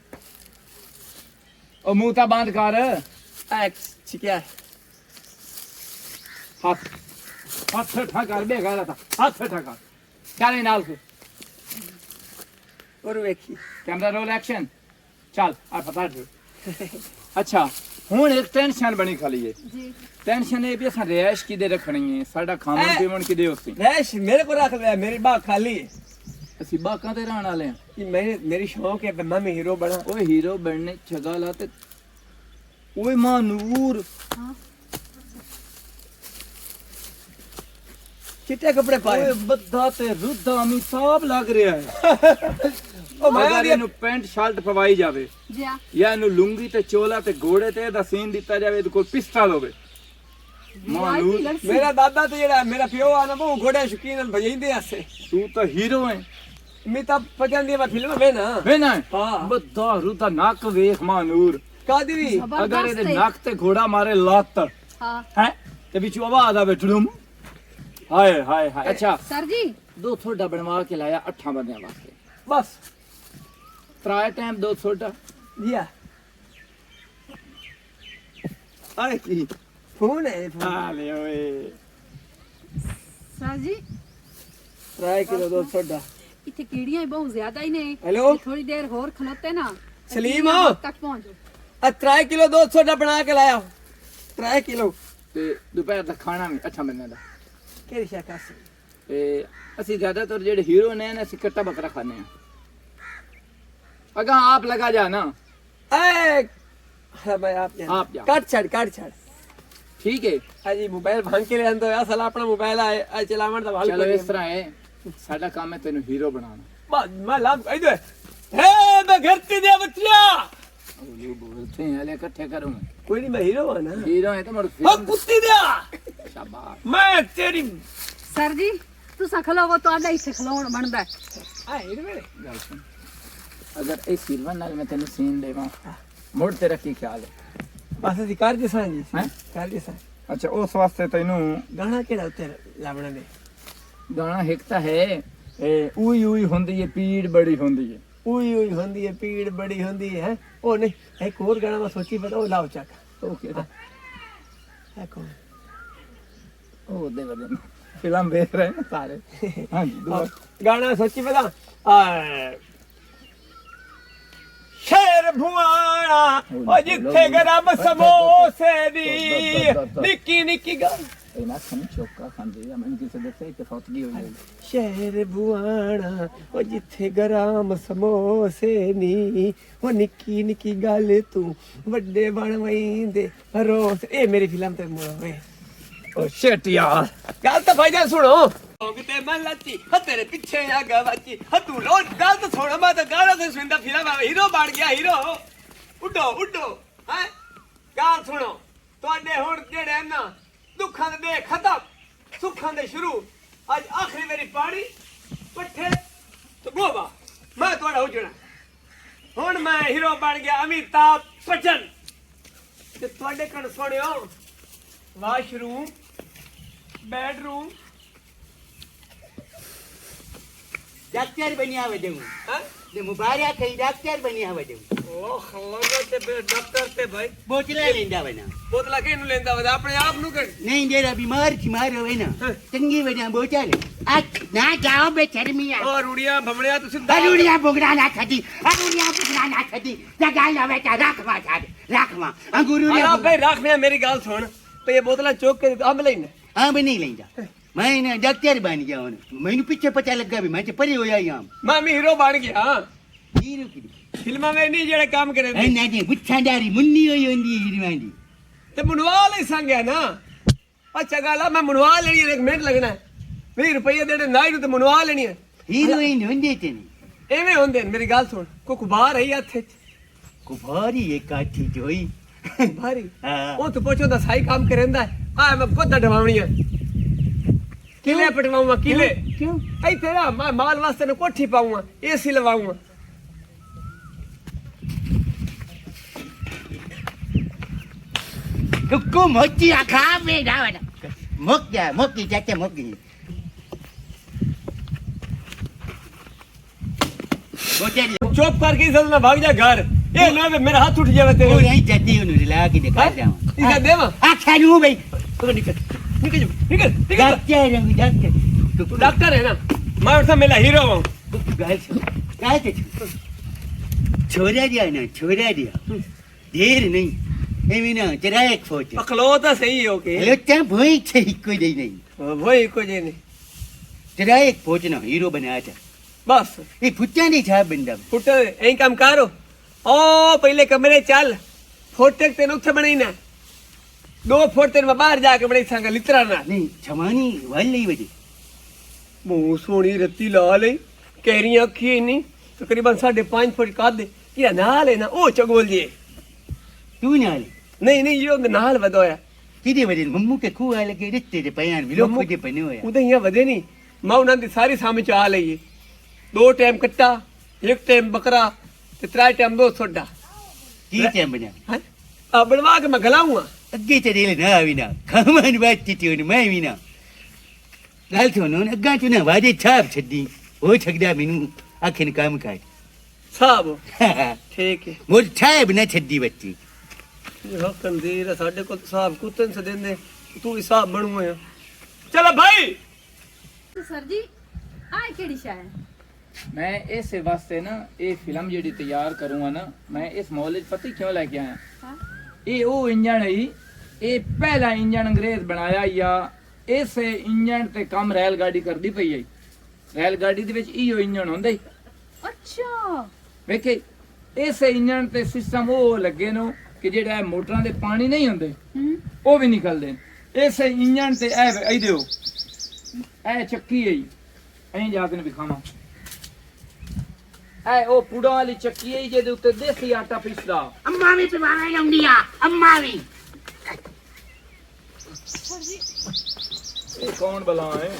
ਉਹ ਮੂੰਹ ਤਾਂ ਬੰਦ ਕਰ एक्स ठीक है ਹੱਥ ਹੱਥ ਠਾ ਕਰ ਬੇਗਾ ਲਾ ਹੱਥ ਠਾ ਕਰ ਚੱਲ ਨਾਲ ਫਿਰ और वेखी ਕੈਮਰਾ ਰੋਲ ਐਕਸ਼ਨ ਚੱਲ ਆ ਪਤਾ ਅੱਛਾ ਹੁਣ ਇੱਕ ਟੈਨਸ਼ਨ ਬਣੀ ਖਾਲੀ ਹੈ ਜੀ ਟੈਨਸ਼ਨ ਇਹ ਵੀ ਅਸਾਂ ਰਿਆਇਸ਼ ਕਿਦੇ ਰੱਖਣੀ ਹੈ ਸਾਡਾ ਖਾਣ ਪੀਵਣ ਕਿਦੇ ਉੱਤੇ रैश मेरे को रख लिया मेरी बात खाली है ਅਸੀਂ ਬਾਕਾਂ ਤੇ ਰਹਿਣ ਵਾਲੇ ਆ कि मेरी शौक है कि मैं भी हीरो बना ਓਏ ਹੀਰੋ ਬਣਨੇ ਜਗਾ ਲਾ ਤੇ ਓਏ ਮਾਨੂਰ चिट्टे कपड़े पाए ਓਏ ਬੱਦਾ ਤੇ ਰੁੱਧਾ ਅਮਿਤਾਭ ਲੱਗ ਰਿਹਾ ਹੈ ओ मैं ਅਗਰ ਇਹਨੂੰ ਪੈਂਟ ਸ਼ਰਟ ਪਵਾਈ ਜਾਵੇ ਜੀ ਆ ਜਾਂ ਇਹਨੂੰ ਲੁੰਗੀ ਤੇ ਚੋਲਾ ਤੇ ਘੋੜੇ ਤੇ ਇਹਦਾ ਸੀਨ ਦਿੱਤਾ ਜਾਵੇ ਇਹਦੇ ਕੋਲ ਪਿਸਟਲ ਹੋਵੇ ਮਾਨੂਰ मेरा दादा तो जेड़ा मेरा प्यो आ ना वो घोड़े शौकीन भजाइंदे आसे ਤੂੰ ਤਾਂ ਹੀਰੋ ਹੈ अमिताभ बच्चन दी फिल्म में ना ਵੇ ਨਾ ਹਾਂ। ਬੱਦਾ ਰੁੱਧਾ ਨੱਕ ਵੇਖ ਮਾਨੂਰ कादी भी ਅਗਰ ਇਹਦੇ ਨੱਕ ਤੇ ਘੋੜਾ ਮਾਰੇ ਲੱਤ ਹਾਂ ਹੈ ਤੇ ਵਿੱਚੋਂ ਆਵਾਜ਼ ਆਵੇ ਠੜੂਮ ਹਾਏ ਹਾਏ ਹਾਏ ਅੱਛਾ ਸਰ ਜੀ ਦੋ ਥੋੜਾ ਬਣਵਾ ਕੇ ਲਾਇਆ 8 ਬੰਦਿਆਂ ਵਾਸਤੇ बस ਤਰਾਏ ਟਾਈਮ ਦੋ ਥੋੜਾ दिया अरे की फोन है फोन ਹਾਲੇ ਓਏ ਸਰ ਜੀ ट्राई किलो दो सोडा ਇੱਥੇ ਕੀੜੀਆਂ ਹੀ ਬਹੁਤ ਜ਼ਿਆਦਾ ਹੀ ਨੇ हेलो ਥੋੜੀ ਦੇਰ ਹੋਰ ਖਲੋਤੇ ਨਾ सलीम ਤੱਕ ਪਹੁੰਚੋ 3 किलो दो सोडा बना के लाया 3 किलो ਤੇ ਦੁਪਹਿਰ ਦਾ ਖਾਣਾ ਵੀ 8 ਬੰਦਿਆਂ ਦਾ केरी शाका से ਤੇ ਅਸੀਂ ਜ਼ਿਆਦਾਤਰ ਜਿਹੜੇ ਹੀਰੋ ਨੇ ਨਾ ਅਸੀਂ ਕੱਟਾ ਬੱਕਰਾ ਖਾਂਦੇ ਆ ਅਗਾ ਆਪ ਲਗਾ ਜਾ ਨਾ ए हाँ भाई आप आप जाओ। काट छड़ ਠੀਕ ਹੈ हाजी मोबाइल भांग के ले आंदो असल अपना मोबाइल आए आ चलावन दा ਚਲੋ ਇਸ वाल ਤਰ੍ਹਾਂ ਹੈ ਸਾਡਾ ਕੰਮ ਹੈ ਤੈਨੂੰ ਹੀਰੋ ਬਣਾਉਣਾ मैं लाभ इधर हे मैं घर ते दे बच्चिया ਉਹ ਬੋਲਤੇ हैं ਹਲੇ ਇਕੱਠੇ ਕਰੂੰਗਾ कोई नहीं मैं हीरो हूं ना ਹੀਰੋ ਹੈ ਤਾਂ ਮੜ ओ कुत्ती दिया ਸ਼ਾਬਾਸ਼ मैं तेरी ਸਰ ਜੀ ਤੁਸੀਂ ਖਲੋਵੋ ਤੁਹਾਡਾ ਇੱਥੇ ਖਲੋਣ ਬਣਦਾ ਹੈ। आ हीरो मेरे ਗੱਲ ਸੁਣ ਅਗਰ ਇਹ ਸਿਲਵਰ ਨਾਲ ਮੈਂ ਤੈਨੂੰ ਸੀਨ ਦੇਵਾਂ ਮੁੜ ਤੇਰਾ ਕੀ ਖਿਆਲ ਹੈ बस दी कार जैसा जी हैं? कार जैसा ਅੱਛਾ ਉਸ ਵਾਸਤੇ ਤੈਨੂੰ गाना केड़ा उते लावना ने ਗਾਣਾ ਇੱਕ ਤਾਂ ਹੈ ਇਹ ਉਈ ਉਈ ਹੁੰਦੀ ਹੈ ਪੀੜ ਬੜੀ ਹੁੰਦੀ ਹੈ उई उई होंदी है पीड़ बड़ी होंदी है ओ नहीं एक और गाना मैं सोची पता ओ लाओ चक ਉਹ ਕਿਹਦਾ है कौन ਉਹ ਦੇ ਵਜਨ ਫਿਲਮ ਵੇਖ ਰਹੇ ਨੇ ਸਾਰੇ ਹਾਂਜੀ ਦੁਆ गाना सोची पता शेर भुआना ओ जिथे गरम समोसे दी निक्की निक्की गल ਇਹ ਨਾ ਸਮਝ ਚੋਕਾ ਖਾਂਦੇ ਆ ਮੈਨੂੰ ਕਿਸੇ ਦੱਸੇ ਕਿ ਫੌਤਗੀ ਹੋਈ ਹੈ शेर भुआना ओ जिथे गरम समोसे नी ओ निक्की निक्की गल तू वड्डे बन वईंदे रोस ए मेरी फिल्म ते मोड़ होए ਓ ਸ਼ਿਟ ਯਾਰ गल तो भाईजान सुनो ते मैं लच्ची तेरे पीछे आ गवाची तू रोज गल तो सुनो मैं तो गाना तो सुनदा फिल्म हीरो बन गया हीरो उड्डो उड्डो हैं गल सुनो ਤੁਹਾਡੇ ਹੁਣ ਜਿਹੜੇ ਨਾ ਦੁੱਖਾਂ ਦੇ ਖਤਮ ਸੁੱਖਾਂ ਦੇ ਸ਼ੁਰੂ ਅੱਜ ਆਖਰੀ ਮੇਰੀ ਪਾਣੀ ਪੱਠੇ ਤੇ ਗੋਵਾ ਮੈਂ ਤੁਹਾਡਾ ਉਜਣਾ ਹੁਣ ਮੈਂ ਹੀਰੋ ਬਣ ਗਿਆ ਅਮਿਤਾਭ ਬੱਚਨ ਤੇ ਤੁਹਾਡੇ ਕੰਨ ਸੁਣਿਓ ਵਾਸ਼ਰੂਮ बेडरूम डॉक्टर बनी आवे देऊ हाँ? जे मुबारक कई डॉक्टर बनी आवे देऊ ओ खलोगा ते डॉक्टर ते भाई बोतला लेंदा बना बोतला के नु लेंदा वदा अपने आप नु कर नहीं जरा बीमार बीमार होवे ना चंगी बना बोतल आज ना जाओ बेशर्मिया और उड़िया भमड़िया तू सिद्धा अरुणिया बुगड़ा ना खदी अरुणिया बुगड़ा ना खदी जगाल आवे ता राखवा छाड़ राखवा अंगुरुनिया अरे भाई राख मैं मेरी गाल सुन तो ये बोतला चौक के हम लेने हां बनी लेंदा मैं ना डॉक्टर बन गया हूं मैंने पीछे पता लगा भी मैं परे होया यहां मैं भी हीरो बन गया हीरो की फिल्मा में नहीं जेड़े काम करे ऐ ना जी बुच्छांडारी मुन्नी होई होंदी हीरोंदी ते मुनवा ले संगया ना अच्छा गाला मैं मुनवा लेनी है 1 मिनट लगना है 20 रुपए देने नाई नु ते मुनवा लेनी है हीरोइन होंदे ते नहीं एवें होंदे मेरी गाल सुन को कुबार है हाथ कुभारी एक काठी जोई भारी हां ਉਹ ਤੂੰ ਪੁੱਛੋ ਦਾ ਸਹੀ ਕੰਮ ਕਰੇਂਦਾ ਆ ਮੈਂ ਕੋਦਾ ਢਵਾਉਣੀ ਆ ਕਿਲੇ ਪਟਵਾਉਂਗਾ ਕਿਲੇ क्यों ਐ ਤੇਰਾ ਮੈਂ ਮਾਲ ਵਾਸਤੇ ਨੂੰ ਕੋਠੀ ਪਾਉਂਗਾ ਏਸੀ ਲਵਾਉਂਗਾ कुकु मोची आखा में डावना मोकी चाचा मोकी बोतल चुप करके इधर ना भाग जा घर ये ना वे मेरा हाथ उठ जावे ओ तेरे यही जल्दी उन्हें रिला के दिखा जाऊं इधर देवा आखा नु भाई तो निकल निकल जा, निकल निकल डॉक्टर रंग डॉक्टर तू डॉक्टर है ना मैं उठा मेरा हीरो हूं गाल काय ते छोड़ा दिया ना छोड़ा दिया देर नहीं ਐਵੇਂ ਨਾ ਤੇਰਾ ਇੱਕ ਫੋਟ ਅਖਲੋ ਤਾਂ ਸਹੀ ਹੋ ਕੇ ਲੋਟਾ ਭੋਈ ਸਹੀ ਕੋਈ ਨਹੀਂ ਵਹੀ ਕੁਝ ਨਹੀਂ ਤੇਰਾ ਇੱਕ ਫੋਟ ਨਾ ਹੀਰੋ ਬਣਾਇਆ ਤਾ ਬਸ ਇਹ ਫੁੱਟਾਂ ਦੀ ਛਾਪ ਬੰਦਾ ਪੁੱਟ ਐਂ ਕੰਮ ਕਰੋ ਓ ਪਹਿਲੇ ਕਮਰੇ ਚੱਲ ਫੋਟੇ ਤੈਨੂੰ ਉੱਥੇ ਬਣਾਈ ਨਾ 2 ਫੁੱਟ ਤੈਨੂੰ ਮੈਂ ਬਾਹਰ ਜਾ ਕੇ ਬਣਾਈ ਸੰਗਾ ਲਿਤਰਾ ਨਾ ਨਹੀਂ ਛਮਾਨੀ ਵਾਲੀ ਵਜੇ ਮੂੰਹ ਸੋਹਣੀ ਰੱਤੀ ਲਾ ਲਈ ਕਹਿਰੀਆਂ ਅੱਖੀ ਇੰਨੀ ਤਕਰੀਬਨ 5.5 ਫੁੱਟ ਕੱਦ ਕੀ ਨਾਲ ਹੈ ਨਾ ਉਹ ਚਗੋਲ ਜੀ ਤੂੰ ਨਾਲ ਨਹੀਂ ਜੋ ਨਾਲ ਵਧੋਇਆ ਕਿਹਦੇ ਵਜੇ ਮੰਮੂ ਕੇ ਖੂਹ ਆ ਲਗੇ ਰਿੱਤੇ ਦੇ ਪਿਆਨ ਵੀ ਲੋਕ ਦੇ ਬਣੇ ਹੋਇਆ ਉਹਦੇ ਹੀ ਵਧੇ ਨਹੀਂ ਮੈਂ ਉਹਨਾਂ ਦੀ ਸਾਰੀ ਸਮਝ ਆ ਲਈਏ 2 ਟਾਈਮ ਕੱਟਾ 1 ਟਾਈਮ ਬੱਕਰਾ ਤੇ 3 ਟਾਈਮ ਦੋ ਸੋਡਾ ਕੀ ਟਾਈਮ ਬਣਿਆ ਹਾਂ ਆ ਬਣਵਾ ਕੇ ਮੈਂ ਗਲਾਉਂਗਾ ਅੱਗੇ ਤੇ ਰੇਲ ਨਾ ਵੀ ਨਾ ਖਾਮਨ ਬਾਤੀ ਤੇ ਮੈਂ ਵੀ ਨਾ ਗੱਲ ਸੁਣੋ ਅੱਗਾ ਤੂੰ ਨਾ ਵਾਦੇ ਛਾਪ ਛੱਡੀ ਉਹ ਛੱਡਦਾ ਮੈਨੂੰ ਆਖਿਰ ਕੰਮ ਕਰ ਸਾਬ ਠੀਕ ਹੈ ਮੋਰ ਛਾਪ ਨਾ ਛੱਡੀ ਬੱਤੀ ਇਹ ਕੰਦੀਰ ਸਾਡੇ ਕੋਲ ਸਾਬ ਕੁੱਤਨ ਸੇ ਦਿੰਦੇ ਤੂੰ ਹਿਸਾਬ ਬਣੂਆ ਚਲ ਭਾਈ ਸਰ ਜੀ ਆਹ ਕਿਹੜੀ ਸ਼ਾਇ ਹੈ मैं इस वास्ते ना ये फिल्म जेडी तैयार करूँगा ना मैं इस मॉल पता क्यों लेके आया हाँ? ये वो इंजन है ये पहला इंजन अंग्रेज बनाया या इस इंजन ते कम रेलगाड़ी करदी पई है रेलगाड़ी दे विच इहो इंजन हुंदा ही अच्छा वेखे इस इंजन ते सिस्टम वो लगे नो कि जेड़ा मोटरां दे पानी नहीं हुंदे वो भी निकलदे इस इंजन ते ए दिओ ए ਚੱਕੀ है ऐं जाके दिखावां ਐ ਉਹ ਪੁੜਾ ਵਾਲੀ ਚੱਕੀ ਹੈ ਜਿਹਦੇ ਉੱਤੇ ਦੇਸੀ ਆਟਾ ਪੀਸਦਾ ਅੰਮਾ ਵੀ ਪਿਵਾਣਾ ਲਾਉਂਦੀਆਂ ਅੰਮਾ ਵੀ ਇਹ ਕੌਣ ਬਲਾ ਹੈ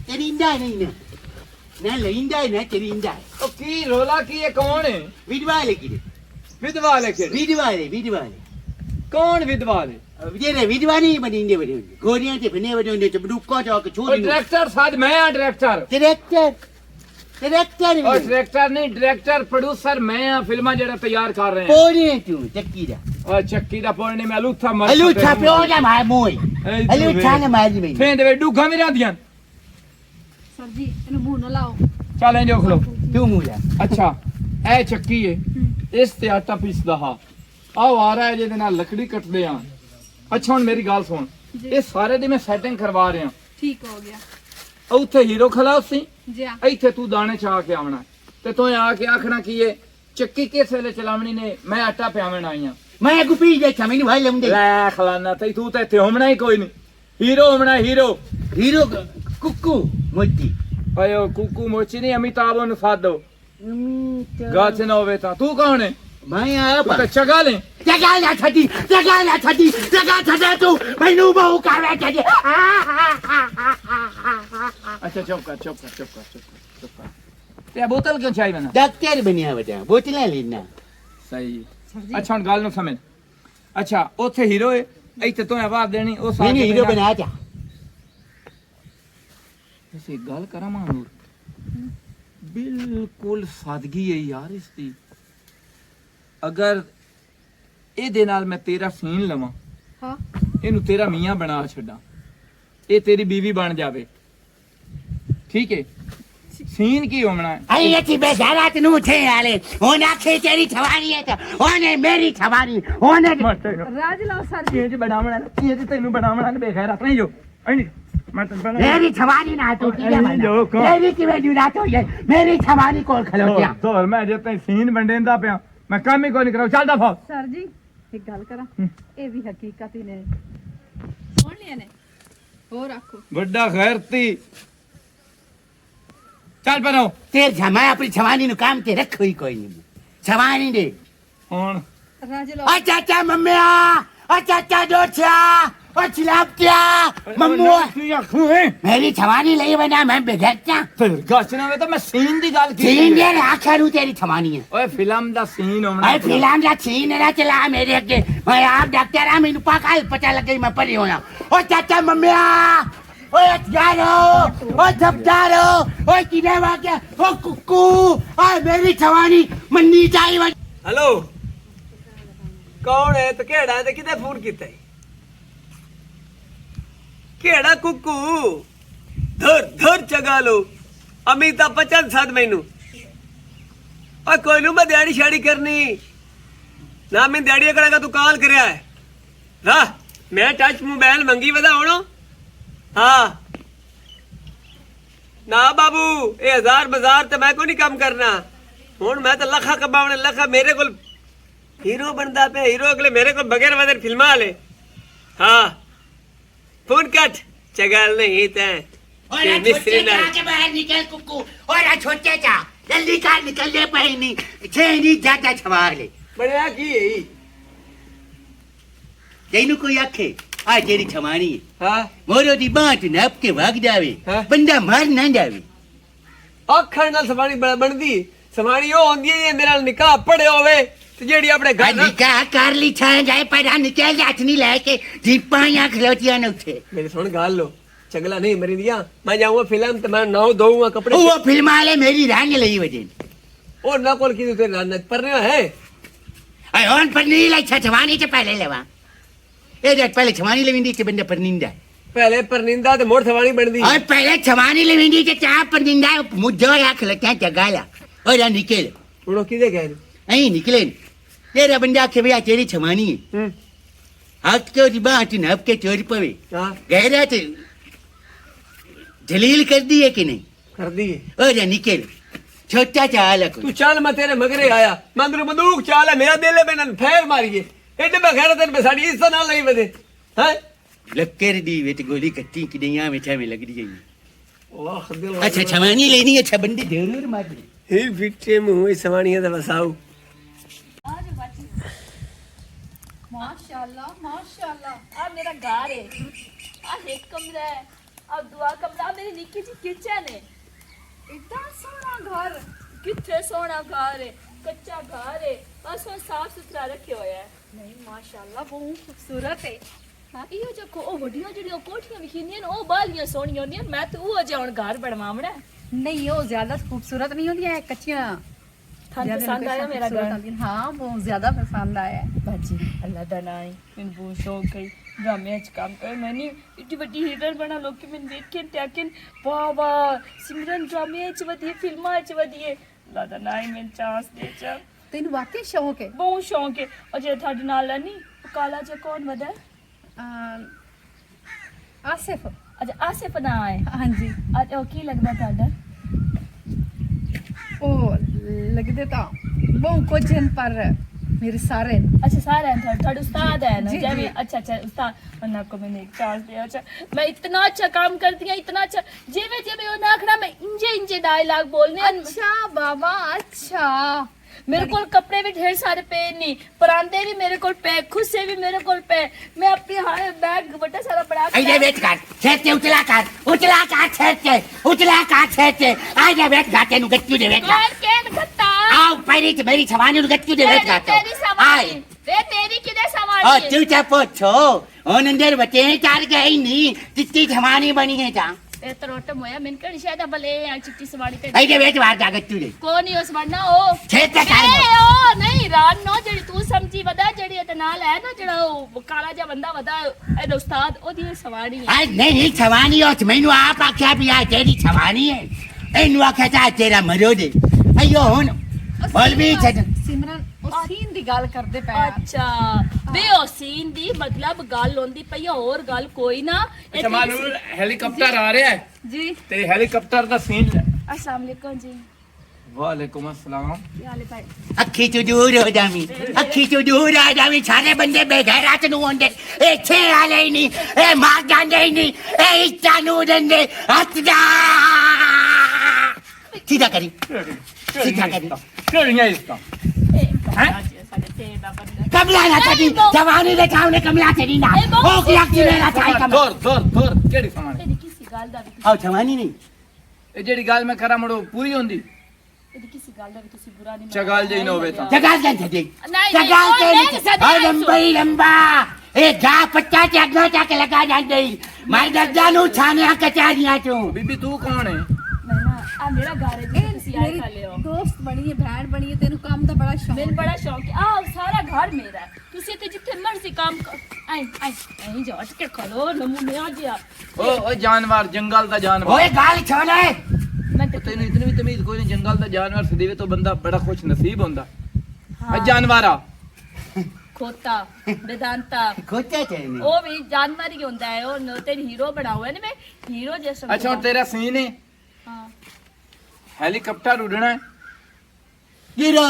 ਤੇਰੀਂਦਾ ਨਹੀਂ ਨਾ ਲੈਂਦਾ ਨਾ ਤੇਰੀਂਦਾ ਉਹ ਕੀ ਰੋਲਾ ਕੀ ਇਹ ਕੌਣ ਹੈ ਵਿਧਵਾ ਲਗੀ ਵਿਧਵਾ ਲੈ ਕੇ ਵਿਧਵਾ ਕੌਣ ਵਿਧਵਾ ਲੈ ਜਿਹੜੇ ਵਿਧਵਾ ਨਹੀਂ ਬਣੀਂਦੇ ਬੜੇ ਗੋਰੀਆਂ ਤੇ ਬਨੇ ਬੜੇ ਤੇ ਬੜੂਕਾ ਚੌਕ ਉਹ ਛੋੜੀ ਡਾਇਰੈਕਟਰ ਸਾਡ ਮੈਂ ਆ ਡਾਇਰੈਕਟਰ ਡਾਇਰੈਕਟਰ ਉਹ ਡਾਇਰੈਕਟਰ ਨਹੀਂ ਡਾਇਰੈਕਟਰ ਪ੍ਰੋਡਿਊਸਰ ਮੈਂ ਆ ਫਿਲਮਾਂ ਜਿਹੜਾ ਤਿਆਰ ਕਰ ਰਹੇ ਪੋਰੇ ਤੂੰ ਚੱਕੀ ਦਾ ਆ ਚੱਕੀ ਦਾ ਪੋਣੇ ਮੈਂ ਅਲੂਥਾ ਮਰ ਅਲੂ ਛਾਪਿਓ ਨਾ ਮਾਰ ਮੋਈ ਅਲੂ ਛਾਨ ਮਾਰੀ ਮੈਂ ਫੇਂਦੇ ਵੇ ਡੂਗਾ ਮੇਰਾ ਦੀਆਂ ਸਰ ਜੀ ਇਹਨੂੰ ਮੂੰਹ ਨਾ ਲਾਓ ਚੱਲ ਇੰਜ ਖਲੋ ਤੂੰ ਮੂਲਾ ਅੱਛਾ ਇਹ ਚੱਕੀ ਹੈ ਇਸ ਤੇ ਆਟਾ ਪੀਸਦਾ ਹਾਂ ਆਹ ਆ ਰਿਹਾ ਜਿਹਦੇ ਨਾਲ ਲੱਕੜੀ ਕੱਟਦੇ ਆ ਅੱਛਾ ਹੁਣ ਮੇਰੀ ਗੱਲ ਸੁਣ ਇਹ ਸਾਰੇ ਦੀ ਮੈਂ ਸੈਟਿੰਗ ਕਰਵਾ ਰਿਹਾ ਠੀਕ ਹੋ ਗਿਆ ਉੱਥੇ ਹੀਰੋ ਖਲਾ ਸੀ ਜੀ ਆ ਇੱਥੇ ਤੂੰ ਦਾਣੇ ਚਾ ਕੇ ਆਉਣਾ ਤੇ ਤੂੰ ਆ ਕੇ ਆਖਣਾ ਕੀ ਏ ਚੱਕੀ ਕਿਸ ਵੇਲੇ ਚਲਾਵਣੀ ਨੇ ਮੈਂ ਆਟਾ ਪਿਆਵਣ ਆਈ ਆ ਮੈਂ ਗੁਪੀ ਬੈਠਾ ਮੈਨੂੰ ਭਾਈ ਲੰਦੇ ਲੈ ਖਲਾਨਾ ਤੇ ਤੂੰ ਤਾਂ ਇੱਥੇ ਹੋਣਾ ਹੀ ਕੋਈ ਨਹੀਂ ਹੀਰੋ ਹੋਣਾ ਹੀਰੋ ਕੁੱਕੂ ਮੋਤੀ ਓਏ ਉਹ ਕੁੱਕੂ ਮੋਚੀ ਨਹੀਂ ਅਮਿਤਾਭ ਨੂੰ ਸਾਦੋ ਗਾਚ ਨਾ ਹੋਵੇ ਤਾਂ ਤੂੰ ਕੌਣ ਹੈ ਮੈਂ ਆਇਆ ਤੂੰ ਤਾਂ ਚਗਾ ਲੈ ਜਗਾ ਨਾ ਛੱਡੀ ਤੂੰ ਮੈਨੂੰ ਬਹੁ ਕਾਵੇ ਛੱਡੀ ਅੱਛਾ ਚੁੱਪ ਕਰ ਤੇ ਬੋਤਲ ਕਿਉਂ ਚਾਹੀ ਬਣਾ ਡਾਕਟਰ ਬਣਿਆ ਬਟਾ ਬੋਤਲਾਂ ਲੈਣਾ ਸਹੀ ਅੱਛਾ ਹੁਣ ਗੱਲ ਨੂੰ ਸਮਝ ਅੱਛਾ ਉੱਥੇ ਹੀਰੋ ਹੈ ਇੱਥੇ ਤੂੰ ਆਵਾਜ਼ ਦੇਣੀ ਉਹ ਮੈਨੂੰ ਹੀਰੋ ਬਣਾ ਤਾ ਅਸੀਂ ਗੱਲ ਕਰਾਂ ਮਾਨੂਰ ਬਿਲਕੁਲ ਸਾਦਗੀ ਹੈ ਯਾਰ ਇਸ ਦੀ ਅਗਰ ਇਹਦੇ ਨਾਲ ਮੈਂ ਤੇਰਾ ਸੀਨ ਲਵਾਂ ਹਾਂ ਇਹਨੂੰ ਤੇਰਾ ਮੀਆਂ ਬਣਾ ਛੱਡਾਂ ਇਹ ਤੇਰੀ ਬੀਵੀ ਬਣ ਜਾਵੇ ਠੀਕ ਹੈ ਸੀਨ ਕੀ ਹੋਣਾ ਹੈ ਆਈ ਇੱਥੇ ਬੇਜ਼ਾਰਾਤ ਨੂੰ ਉੱਥੇ ਆਲੇ ਹੁਣ ਆਖੇ ਤੇਰੀ ਛਵਾਰੀ ਹੈ ਤਾਂ ਉਹਨੇ ਮੇਰੀ ਛਵਾਰੀ ਉਹਨੇ ਰਾਜ ਲਾਓ ਸਰ ਜੀ ਇਹ ਜੇ ਬਣਾਵਣਾ ਇਹ ਜੇ ਤੈਨੂੰ ਬਣਾਵਣਾ ਬੇਖੈਰ ਆਪਣੇ ਜੋ ਐਨੀ ਮੈਂ ਤੈਨੂੰ ਬਣਾ ਮੇਰੀ ਛਵਾਰੀ ਨਾ ਤੂੰ ਕੀ ਨਹੀਂ ਜੋ ਕੋ ਮੇਰੀ ਕਿਵੇਂ ਜੁਦਾ ਤੋਂ ਮੇਰੀ ਛਵਾਰੀ ਕੋਲ ਖਲੋਤਿਆ ਦੋਰ ਮੈਂ ਜੇ ਤੈਨੂੰ ਸੀਨ ਵੰਡੇਂਦਾ ਪਿਆ ਮੈਂ ਕੰਮ ਹੀ ਕੋਈ ਨਹੀਂ ਕਰਾਂ ਚੱਲਦਾ ਫਾ ਸਰ ਜੀ ਇੱਕ ਗੱਲ ਕਰਾਂ ਇਹ ਵੀ ਹਕੀਕਤ ਹੀ ਨੇ ਸੁਣ ਲਿਆ ਨੇ ਹੋਰ ਆਖੋ ਵੱਡਾ ਖੈਰਤੀ ਚੱਲ ਪਰੋ ਤੇਰ ਜਮਾ ਆਪਣੀ ਛਵਾਰੀ ਨੂੰ ਕੰਮ ਤੇ ਰੱਖੋ ਹੀ ਕੋਈ ਨਹੀਂ ਛਵਾਰੀ ਦੇ ਹੁਣ ਰਾਜ ਲਾਓ ਓ ਚਾਚਾ ਮੰਮਿਆ ਓ ਚਾਚਾ ਦੋਛਾ ਓ ਚਲਾਪਿਆ ਮੰਮੂ ਮੇਰੀ ਛਵਾਰੀ ਲਈ ਬਣਾ ਮੈਂ ਬੇਗੱਟਾ ਫਿਰ ਗੱਚ ਨਾ ਹੋਵੇ ਤਾਂ ਮੈਂ ਸੀਨ ਦੀ ਗੱਲ ਸੀਨ ਦੇ ਆਖਰ ਨੂੰ ਤੇਰੀ ਛਵਾਰੀ ਹੈ ਓਏ ਫਿਲਮ ਦਾ ਸੀਨ ਹੋਣਾ ਆਏ ਫਿਲਮ ਦਾ ਸੀਨ ਨਾ ਚਲਾ ਮੇਰੇ ਅੱਗੇ ਮੈਂ ਆਪ ਡਾਕਟਰ ਆ ਮੈਨੂੰ ਪਤਾ ਲੱਗ ਗਈ ਮੈਂ ਪਰੀ ਹੋਣਾ ਓ ਚਾਚਾ ਮੰਮਿਆ ਓਏ ਅਚਾਰੋ ਓ ਥਪਦਾਰੋ ਓਏ ਕਿਨੇ ਵਾਕਿਆ ਓ ਕੁੱਕੂ ਆ ਮੇਰੀ ਛਵਾਰੀ ਮੰਨੀ ਚਾਹੀ ਹੈਲੋ ਕੌਣ ਹੈ ਤੇ ਕਿਹੜਾ ਹੈ ਤੇ ਕਿਹਦੇ ਫੋਨ ਕੀਤਾ ਹੈ ਕਿਹੜਾ ਕੁੱਕੂ ਧਰ ਚਗਾ ਲੋ ਅਮਿਤਾਭ ਬੱਚਨ ਸਾਧ ਮੈਨੂੰ ਆ ਕੋਈ ਨੂੰ ਮੈਂ ਦਿਹਾੜੀ ਛਾੜੀ ਕਰਨੀ ਨਾ ਮੈਂ ਦਿਹਾੜੀ ਕਰਾਂਗਾ ਤੂੰ ਕਾਲ ਕਰਿਆ ਹੈ ਨਾ ਮੈਂ ਟੱਚ ਮੋਬਾਈਲ ਮੰਗੀ ਵਦਾ ਹੁਣ ਹਾਂ ਨਾ ਬਾਬੂ ਇਹ 1000 ਬਾਜ਼ਾਰ ਤੇ ਮੈਂ ਕੋਈ ਨਹੀਂ ਕੰਮ ਕਰਨਾ ਹੁਣ ਮੈਂ ਤਾਂ ਲੱਖਾਂ ਕਮਾਉਣੇ ਲੱਖਾਂ ਮੇਰੇ ਕੋਲ ਹੀਰੋ ਬਣਦਾ ਪਿਆ ਹੀਰੋ ਅਗਲੇ ਮੇਰੇ ਕੋਲ ਬਗੈਰ ਵਦਰ ਫਿਲਮਾਂ ਵਾਲੇ ਹਾਂ फोन कट चगल नहीं तै और छोटे चा के बाहर निकल कुकू और छोटे चा जल्दी का निकल ले पहनी छेनी जाता छवार ले बढ़िया की तेनु कोई आखे आ तेरी छवानी हां मोरो दी बात नप के भाग जावे हाँ? बंदा मार ना जावे अखर नाल सवाणी बनदी सवाणी ओ होंदी है मेरा निकाह पड़े होवे ते जेडी अपने घर ना निकाह कर ली छा जाए पर निकल जात नहीं लेके जीपा या खलोटिया न उठे मेरी सुन गाल लो चगला नहीं मरी दिया मैं जाऊंगा फिल्म तो मैं नाव धोऊंगा कपड़े वो फिल्म वाले मेरी रंग लई वजन और ना कोल की तेरे रानत पर है अरे ऑन पर नहीं लाई छवानी से पहले लेवा ए देख पहले छवानी लेविंदी के बंदा पर निंदा पहले परनिंदा ते मोर सवाणी बनदी और पहले छवानी लेविंदी के चा पर निंदा मुझो या खलता जगाला और निकल उड़ो किदे गए अहीं निकले तेरा बंदा के भैया तेरी छवानी है हाथ के बात नप के चोरी पवे हां गहरा तो जलील कर दी है कि नहीं कर दी और निकल छोटा चाल को तू चल मैं तेरे मगरे आया मैं अंदर बंदूक चाल है मेरा दिल है मैंने फेर मारिए एडे बगैर तेरे पे साड़ी इज्जत ना लई बदे हैं लक्कर दी वेट गोली कट्टी की दैया में छा में लग रही है वाह दिल अच्छा छवानी लेनी है अच्छा बंदे जरूर मार दे ही बिट्टे मुंह इस सवाणी है बसाऊ माशाल्लाह माशाल्लाह आ मेरा घर है आ एक कमरा है अब दुआ कमरा मेरी निक्की जी किचन है इतना सोना घर कितने सोना घर है कच्चा घर है बस वो साफ सुथरा रखे हुआ है नहीं माशाल्लाह बहुत खूबसूरत है हाँ यो जो को वडिया जड़ी कोठियां विखिनियां ओ बालियां सोनियां होंदियां मैं तो वो जे हुन घर बनवावना नहीं वो ज्यादा खूबसूरत नहीं होती है कच्चियां थाने पसंद आया मेरा घर हाँ बहुत ज्यादा पसंद आया है बाजी अल्लाह दा नाम है मैं बहुत शौक है ड्रामे च काम कर मैंने इतनी बड़ी हीरोइन बना लोग कि मैं देख के टैकिन वाह वाह सिमरन ड्रामे च वधी फिल्मां च वधी अल्लाह दा नाम मैं चांस दे चा तेन वाकई शौक है बहुत शौक है और जे थाडे नाल है नी काला जे कौन वदा आसिफ अच्छा आसिफ ना है हाँ जी अच्छा ओ की लगदा थाडा ओ लगदे ता बहुत कुछ हैं पर मेरे सारे अच्छा सारे हैं थोड़ा उस्ताद है ना जी, जब जी। अच्छा अच्छा उस्ताद वरना को मैंने एक चांस दिया अच्छा मैं इतना अच्छा काम करती हूँ इतना अच्छा जेवे जेवे वो नाखड़ा मैं इंजे इंजे डायलॉग बोलने अच्छा बाबा अच्छा मेरे को कपड़े भी ढेर सारे पे नहीं परांदे भी मेरे को पे खुद से भी मेरे को पे मैं अपनी बैग बड़ा सारा बड़ा आइए वेट कर छेद से उतला कर छेद से आइए वेट गाते नु गच्चू दे वेट कौन केन खत्ता आओ पहले तो मेरी छवानी नु गच्चू दे वेट गाते तेरी सवारी वे तेरी किधर ओ सवारी तू चा पूछो ओन अंदर बचे चार गई नहीं कितनी छवानी बनी है चा ए तो रोटे मोया मैंने कह शायद भले चिट्टी सवारी पे आइए वेट वार जा गच्चू दे कौन ही उस वरना ओ छेद से कर ए ओ नहीं रान नो जड़ी तू समझी वदा जड़ी ते नाल है ना जड़ा ओ काला जा बंदा वदा ए उस्ताद ओदी सवारी है आज नहीं छवानी हो मैनू आप आख्या भी आ तेरी छवानी है एनु आख्या चा तेरा मरो दे अयो हुन मौलवी छज सिमरन ओ सीन दी गल करदे पे अच्छा बे ओ सीन दी मतलब गल होंदी पई और गल कोई ना अच्छा मानूर हेलीकॉप्टर आ रहा है जी ते हेलीकॉप्टर दा सीन ले अस्सलाम वालेकुम जी वालेकुम अस्सलाम ਕੀ ਹਾਲ ਹੈ ਭਾਈ अखी तो दूर हो जामी अखी तो दूर आ जामी सारे बंदे बेगैरत नु होंदे ए छे आले ही नहीं ए मार जांदे ही नहीं ए इच्छा नु देंदे हट जा सीधा करी सीधा करी केड़ियां इसका कमला ना चली जवानी दे सामने कमला चली ना ओ की अक्सी मेरा चाय कम दूर केड़ी समान ਇਹਦੀ ਕਿਸੇ ਗੱਲ ਦਾ ਵੀ आओ जवानी नहीं ਇਹ ਜਿਹੜੀ ਗੱਲ ਮੈਂ ਕਰਾਂ ਮੜੋ ਪੂਰੀ ਹੁੰਦੀ ਇਹਦੀ ਕਿਸੇ ਗੱਲ ਦਾ ਵੀ ਤੁਸੀਂ बुरा नहीं चगाल जी न होवे ता जगाल जान दे नहीं, जगाल नहीं, के नहीं, सदा और ऐसो। लंबई लंबा ए जा पत्ता चगना चक लगा जान दे मार दर्जा नु छानिया कचारियां तू ਬੀਬੀ ਤੂੰ ਕੌਣ ਹੈ मैं ना आ मेरा घर है जी ਤੁਸੀਂ आए खा ले हो दोस्त बनी है बहन बनी है तेन काम का बड़ा शौक ਮੈਨੂੰ ਬੜਾ ਸ਼ੌਕ ਹੈ ਆ ਸਾਰਾ ਘਰ ਮੇਰਾ ਹੈ ਤੁਸੀਂ ਤੇ ਜਿੱਥੇ ਮਰਜ਼ੀ ਕੰਮ ਕਰ ਆਏ ਆਏ ਐਂ ਜਾ ਉੱਠ ਕੇ ਖਲੋ ਨਮੂਨੇ ਆ ਜਿਆ ਓ ਜਾਨਵਰ ਜੰਗਲ ਦਾ ਜਾਨਵਰ ओए गाल छोड़े ਮੈਂ ਤੇ ਤੈਨੂੰ ਇਤਨੀ ਵੀ ਤਮੀਜ਼ ਕੋਈ ਨਹੀਂ ਜੰਗਲ ਦਾ ਜਾਨਵਰ ਸਦੀਵੇ ਤੋਂ ਬੰਦਾ ਬੜਾ ਖੁਸ਼ ਨਸੀਬ ਹੁੰਦਾ ਹਾਂ। ਜਾਨਵਰ ਆ ਖੋਤਾ वेदांता खोता चाहिए ਉਹ ਵੀ ਜਾਨਵਰ ਹੀ ਹੁੰਦਾ ਹੈ ਉਹ ਤੇਰੀ ਹੀਰੋ ਬਣਾ ਹੋਇਆ ਨੇ ਮੈਂ ਹੀਰੋ ਜੈਸਾ ਅੱਛਾ ਹੁਣ ਤੇਰਾ ਸੀਨ ਹੈ ਹਾਂ ਹੈਲੀਕਾਪਟਰ ਉੱਡਣਾ जेरा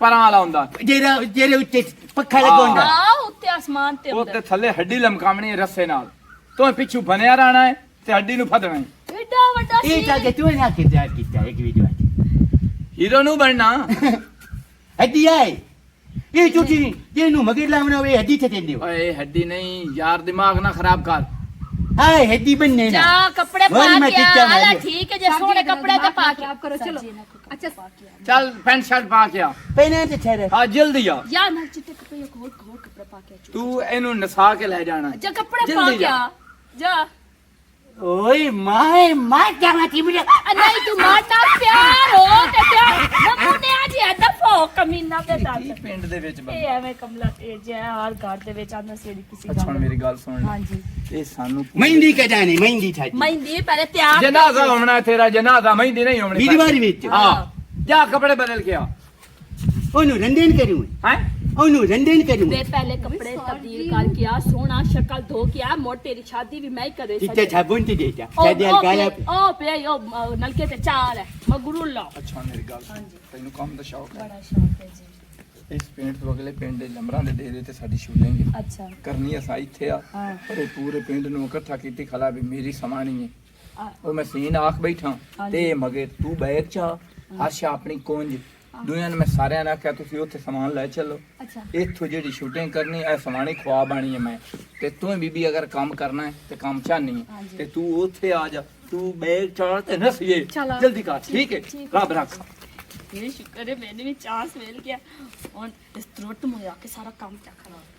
ਪਰਾਂ ਵਾਲਾ ਹੁੰਦਾ जेरे उत्ते पक्का लगा होंदा ਹਾਂ ਉੱਤੇ ਆਸਮਾਨ ਤੇ ਉਹ ਹੁੰਦਾ ਤੇ ਥੱਲੇ ਹੱਡੀ ਲਮਕਾਵਣੀ ਹੈ ਰੱਸੇ ਨਾਲ ਤੂੰ ਪਿੱਛੂ ਬਣਿਆ ਰਹਿਣਾ ਹੈ ਤੇ ਹੱਡੀ ਨੂੰ ਫੜਨਾ ਹੈ ਏਡਾ ਵੱਡਾ ये ਸੀ जाके तू ना के तैयार किया एक वीडियो ਹੀਰੋ ਨੂੰ ਬਣਨਾ हड्डी आए ये चुटी ये नु मगर लामना वे हड्डी थे देंदे ਓਏ ਹੱਡੀ ਨਹੀਂ ਯਾਰ ਦਿਮਾਗ ਨਾ ਖਰਾਬ ਕਰ हाय हड्डी बनने ना ਜਾ ਕੱਪੜੇ ਪਾ वही मैं ਕੇ चिट्टा ਆਲਾ मार ਠੀਕ ਹੈ ਜੇ ਸੋਹਣੇ ਕੱਪੜੇ ਤੇ ਪਾ ਕੇ आप करो चलो अच्छा ਚੱਲ ਪੈਂਟ ਸ਼ਰਟ ਪਾ ਕੇ ਆ पहने तो ठहरे ਹਾਂ ਜਲਦੀ ਆ ਯਾ ਨਾ ਚਿੱਟੇ ਕੱਪੜੇ ਹੋਰ ਕੱਪੜੇ ਪਾ ਕੇ ਆ ਤੂੰ ਇਹਨੂੰ ਨਸਾ ਕੇ ਲੈ ਜਾਣਾ ਜਾ ਕੱਪੜੇ ਪਾ ਜਲਦੀ ਕੇ ਜਾ। ਆ ਜਾ ओए माय मार जाना थी मुझे ਨਹੀਂ ਤੂੰ ਮਾਰਨਾ ਪਿਆਰ ਹੋ ਤੇ ਪਿਆਰ ਨਮੂਨੇ ਆ ਜੀ ਦਫੋ ਕਮੀਨਾ ਤੇ ਦੱਸ ਕੀ ਪਿੰਡ ਦੇ ਵਿੱਚ ਬੰਦਾ ਇਹ ਐਵੇਂ ਕਮਲਾ ਤੇ ਜੇ ਹਰ ਘਰ ਦੇ ਵਿੱਚ ਆਂਦਾ ਸੇੜੀ ਕਿਸੇ ਅੱਛਾ ਹੁਣ ਗੱਲ ਮੇਰੀ ਗੱਲ ਸੁਣ ਹਾਂਜੀ ਇਹ ਸਾਨੂੰ मेहंदी का जाने मेहंदी था ਮਹਿੰਦੀ ਪਹਿਲੇ ਤਿਆਰ ਜਨਾਜ਼ਾ ਹੋਣਾ ਤੇਰਾ ਜਨਾਜ਼ਾ ਮਹਿੰਦੀ ਨਹੀਂ ਹੋਣੀ बीरवार ਵਿੱਚ ਹਾਂ ਜਾ ਕੱਪੜੇ ਬਦਲ ਕੇ ਆ ओनु रंदेन करूं ਹੈ ओनु रंदेन करूं वे पहले कपड़े तब्दील करके आ सोना शक्ल धो के आ मोड़ तेरी शादी भी मैं ही करे चिट्टा साबुन ते देता ओ शादी गाला पे ओ नलके ते चार है मगरू लो ਅੱਛਾ ਮੇਰੀ ਗੱਲ ਸੁਣ ਤੈਨੂੰ ਕੰਮ ਦਾ ਸ਼ੌਕ ਹੈ बड़ा शौक है जी ਇਸ ਪਿੰਡ ਤੋਂ ਅਗਲੇ ਪਿੰਡ ਦੇ ਲੰਬਰਾਂ ਦੇ ਦੇ ਤੇ ਸਾਡੀ ਸ਼ੂਟਿੰਗ अच्छा ਕਰਨੀ ਅਸਾਂ ਇੱਥੇ ਆ हाँ ਪਰ ਇਹ ਪੂਰੇ ਪਿੰਡ ਨੂੰ ਇਕੱਠਾ ਕੀਤੀ ਖਲਾ ਵੀ ਮੇਰੀ ਸਮਾਣੀ ਹੈ आ, ਉਹ ਮੈਂ ਸੀਨ ਆਖ ਬੈਠਾ ਤੇ ਮਗੇ ਤੂੰ ਬੈਗ ਚਾ ਆਸ਼ਾ ਆਪਣੀ ਕੋਂਜ ਦੁਨੀਆ ਨੇ ਮੈਂ ਸਾਰਿਆਂ ਨੇ ਆਖਿਆ ਤੁਸੀਂ ਉੱਥੇ ਸਮਾਨ ਲੈ ਚੱਲੋ अच्छा ਇੱਥੋਂ ਜਿਹੜੀ ਸ਼ੂਟਿੰਗ ਕਰਨੀ ਐ ਸਮਾਨੀ ਖਵਾ ਬਾਣੀ ਹੈ ਮੈਂ ਤੇ ਤੂੰ ਬੀਬੀ ਅਗਰ ਕੰਮ ਕਰਨਾ ਹੈ ਤੇ ਕੰਮ ਚਾਹਨੀ ਹੈ ਹਾਂਜੀ। ਤੇ ਤੂੰ ਉੱਥੇ ਆ ਜਾ ਤੂੰ ਬੈਗ ਚਾੜ ਤੇ ਨਸੀਏ ਚਲੋ। ਜਲਦੀ ਕਰ ਠੀਕ ਹੈ ਰੱਬ ਰੱਖ ये शुक्र है मैंने भी चांस मिल गया और इस त्रुट में आके सारा काम क्या खराब